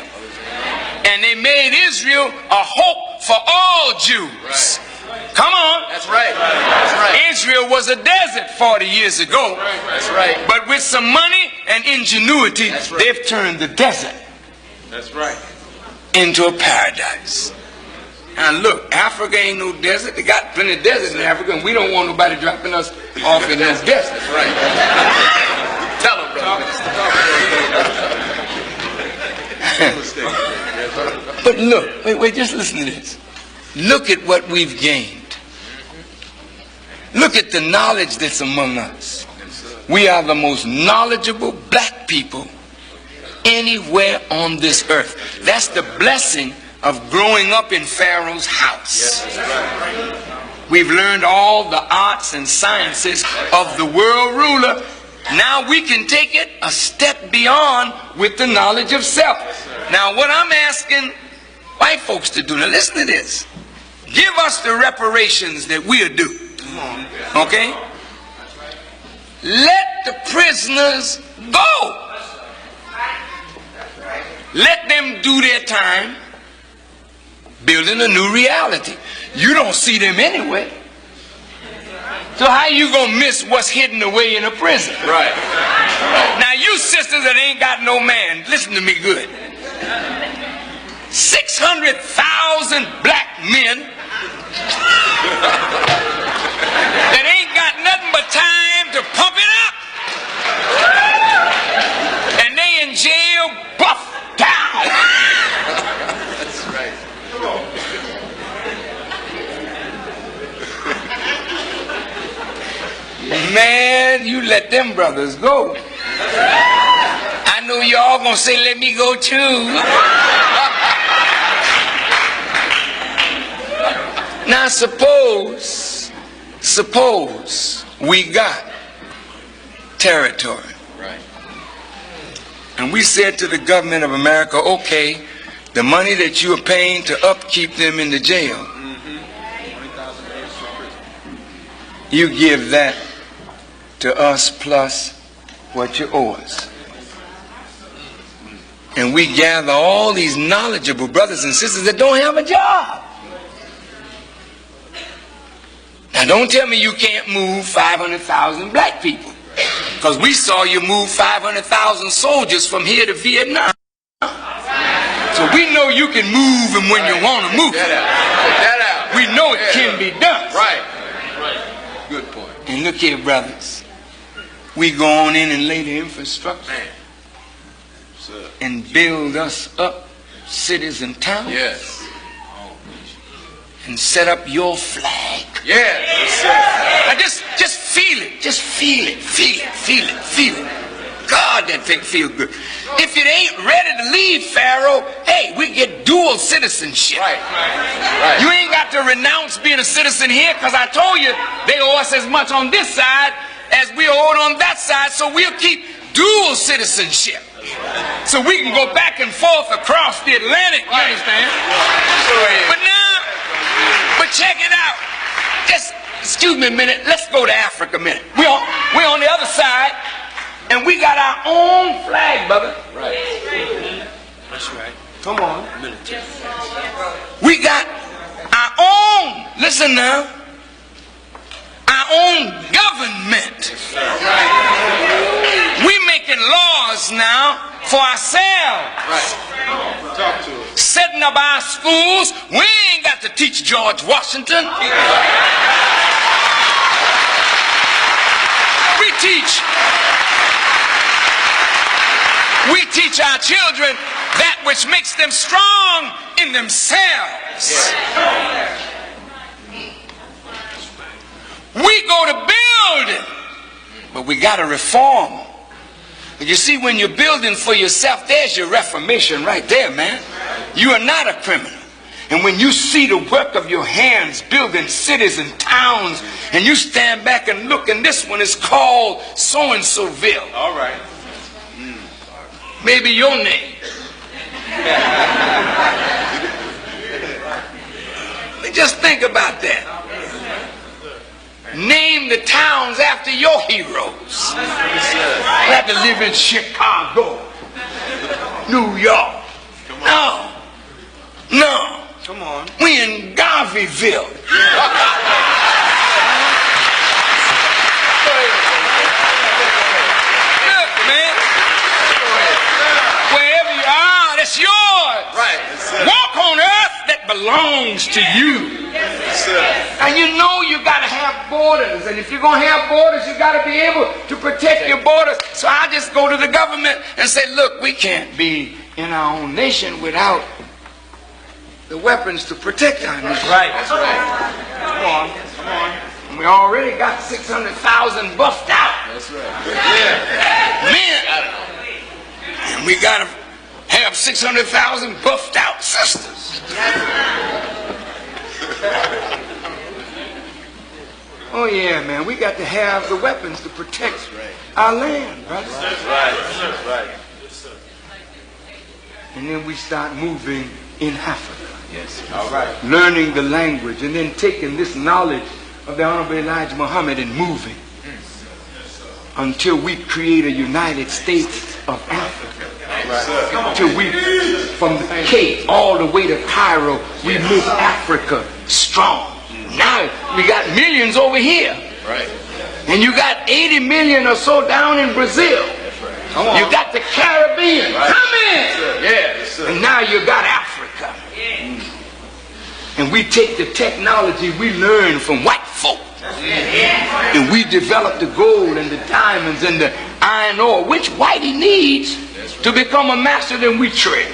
And they made Israel a hope for all Jews. Come on. That's right. That's right. Israel was a desert 40 years ago. That's right. But with some money and ingenuity, That's right. they've turned the desert That's right. into a paradise. Now look, Africa ain't no desert. They got plenty of deserts in Africa, and we don't want nobody dropping us off in those deserts. That's right. Tell them, brother. But look, wait, just listen to this. Look at what we've gained. Look at the knowledge that's among us. We are the most knowledgeable black people anywhere on this earth. That's the blessing of growing up in Pharaoh's house. We've learned all the arts and sciences of the world ruler. Now we can take it a step beyond with the knowledge of self. Now what I'm asking white folks to do, now listen to this. Give us the reparations that we are due. Okay? Let the prisoners go. Let them do their time building a new reality. You don't see them anyway. So how you gonna miss what's hidden away in a prison? Right. Now you sisters that ain't got no man, listen to me good. 600,000 black men that ain't got nothing but time to pump it up. And they in jail, buff down. That's right. Man, you let them brothers go. I know y'all gonna say, let me go too. Now suppose we got territory. Right. And we said to the government of America, okay, the money that you are paying to upkeep them in the jail, you give that to us plus what you owe us. And we gather all these knowledgeable brothers and sisters that don't have a job. Now don't tell me you can't move 500,000 black people, because we saw you move 500,000 soldiers from here to Vietnam. So we know you can move them when you want to move them. That out. We know it can be done. Right. Good point. And look here, brothers. We go on in and lay the infrastructure Man. Sir. and build us up cities and towns. Yes. And set up your flag. Yes. Now just feel it. Just feel it. Feel it. Feel it. Feel it. God, that thing feel good. If it ain't ready to leave Pharaoh, hey, we get dual citizenship. Right. You ain't got to renounce being a citizen here, because I told you they owe us as much on this side as we owed on that side, so we'll keep dual citizenship. So we can go back and forth across the Atlantic, you understand? But check it out. Just excuse me a minute. Let's go to Africa a minute. We're on the other side, and we got our own flag, brother. Right. That's right. Come on. Military. We got our own, listen now, our own government. We're making laws now for ourselves. Right. Talk to us. Setting up our schools. We ain't got to teach George Washington. We teach our children that which makes them strong in themselves. We go to building, but we got to reform. And you see, when you're building for yourself, there's your reformation right there, man. You are not a criminal. And when you see the work of your hands building cities and towns, and you stand back and look, and this one is called so-and-soville. All right. Maybe your name. Just think about that. Name the towns after your heroes. I have to live in Chicago, New York. No. Come on. We in Garveyville. Look, man. Wherever you are, that's yours. Right. Walk on earth that belongs to you. And you know you got to have borders. And if you're going to have borders, you got to be able to protect your borders. So I just go to the government and say, look, we can't be in our own nation without the weapons to protect our nation. Right. That's right. Come on. We already got 600,000 buffed out. That's right. Yeah. Men. And we got to have 600,000 buffed out sisters. Oh yeah, man. We got to have the weapons to protect our land, brother. That's right. And then we start moving in Africa. Yes. All right. Learning the language, and then taking this knowledge of the Honorable Elijah Muhammad and moving until we create a United States of Africa. Till we, from the Cape all the way to Cairo, we make Africa strong. Now we got millions over here. Right. And you got 80 million or so down in Brazil. Come on. You got the Caribbean. Right. Come in. Yes, And now you got Africa. And we take the technology we learn from white folk. And we develop the gold and the diamonds and the iron ore, which whitey needs to become a master, then we trade.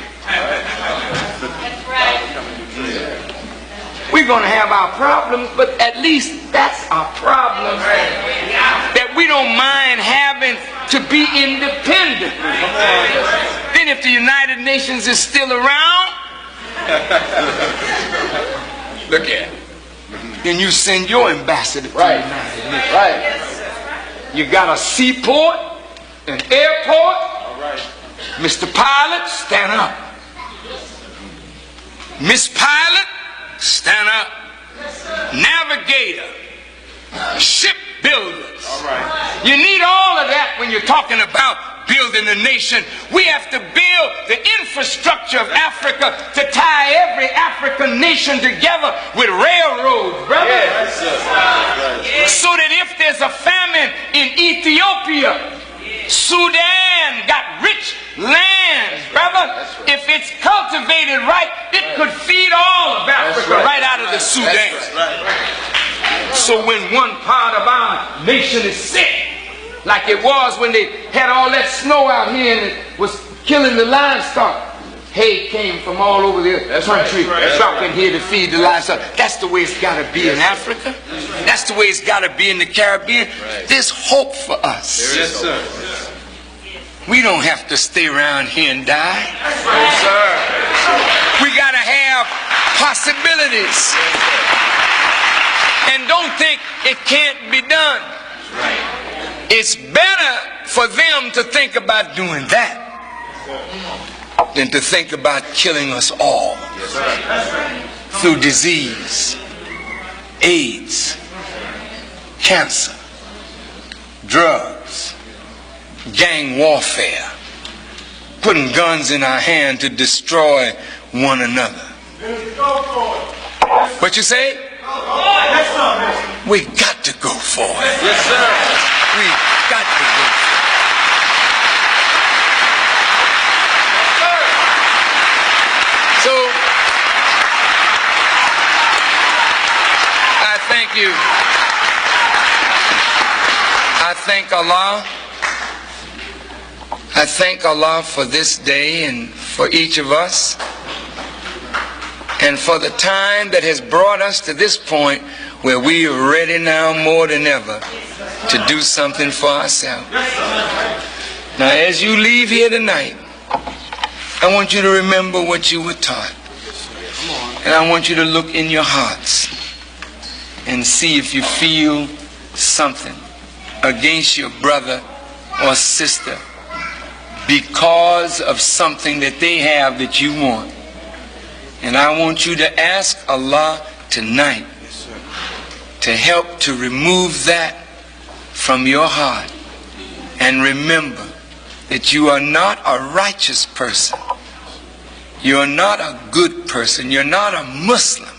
We're going to have our problems, but at least that's our problem. That we don't mind having to be independent. Then if the United Nations is still around, look at it. Then you send your ambassador to the United Nations. Right. You got a seaport, an airport. All right. Mr. Pilot, stand up. Miss Pilot, stand up. Navigator, shipbuilders. All right. You need all of that when you're talking about building a nation. We have to build the infrastructure of Africa to tie every African nation together with railroads, brother. Yes, sir. So that if there's a famine in Ethiopia, Sudan got rich lands, brother. If it's cultivated right, it could feed all of Africa right out of the Sudan. So when one part of our nation is sick, like it was when they had all that snow out here and it was killing the livestock, hay came from all over the country dropping here to feed the livestock. That's the way it's got to be in Africa. That's the way it's got to be in the Caribbean. There's hope for us. Yes, sir. We don't have to stay around here and die. Yes, sir. We got to have possibilities. And don't think it can't be done. It's better for them to think about doing that than to think about killing us all through disease, AIDS, cancer, drugs, gang warfare, putting guns in our hand to destroy one another. What you say? We got to go for it. Yes, sir. We got to go for it. So, I thank you. I thank Allah. I thank Allah for this day and for each of us, and for the time that has brought us to this point where we are ready now more than ever to do something for ourselves. Now, as you leave here tonight, I want you to remember what you were taught. And I want you to look in your hearts and see if you feel something against your brother or sister because of something that they have that you want. And I want you to ask Allah tonight to help to remove that from your heart. And remember that you are not a righteous person. You're not a good person. You're not a Muslim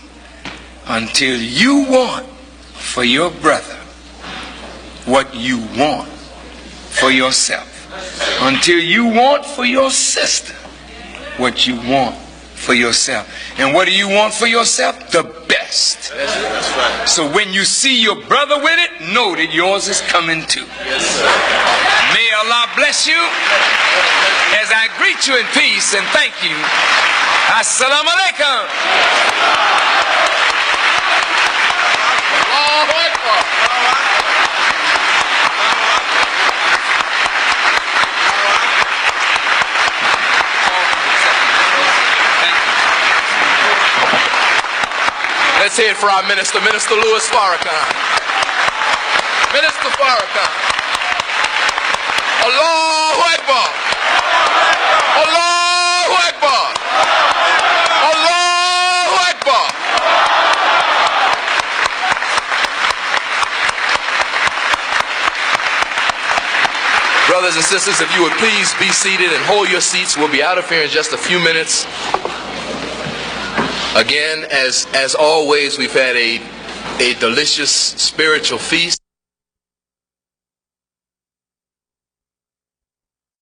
until you want for your brother what you want for yourself. Until you want for your sister what you want for yourself. And what do you want for yourself? The best. That's right. So when you see your brother with it, know that yours is coming too. Yes, sir. May Allah bless you as I greet you in peace and thank you. Assalamu alaikum. Allahu Akbar. Let's hear it for our minister, Minister Louis Farrakhan. Minister Farrakhan. Allahu Akbar. Allahu Akbar. Allahu Akbar. Brothers and sisters, if you would please be seated and hold your seats. We'll be out of here in just a few minutes. Again, as always, we've had a delicious spiritual feast.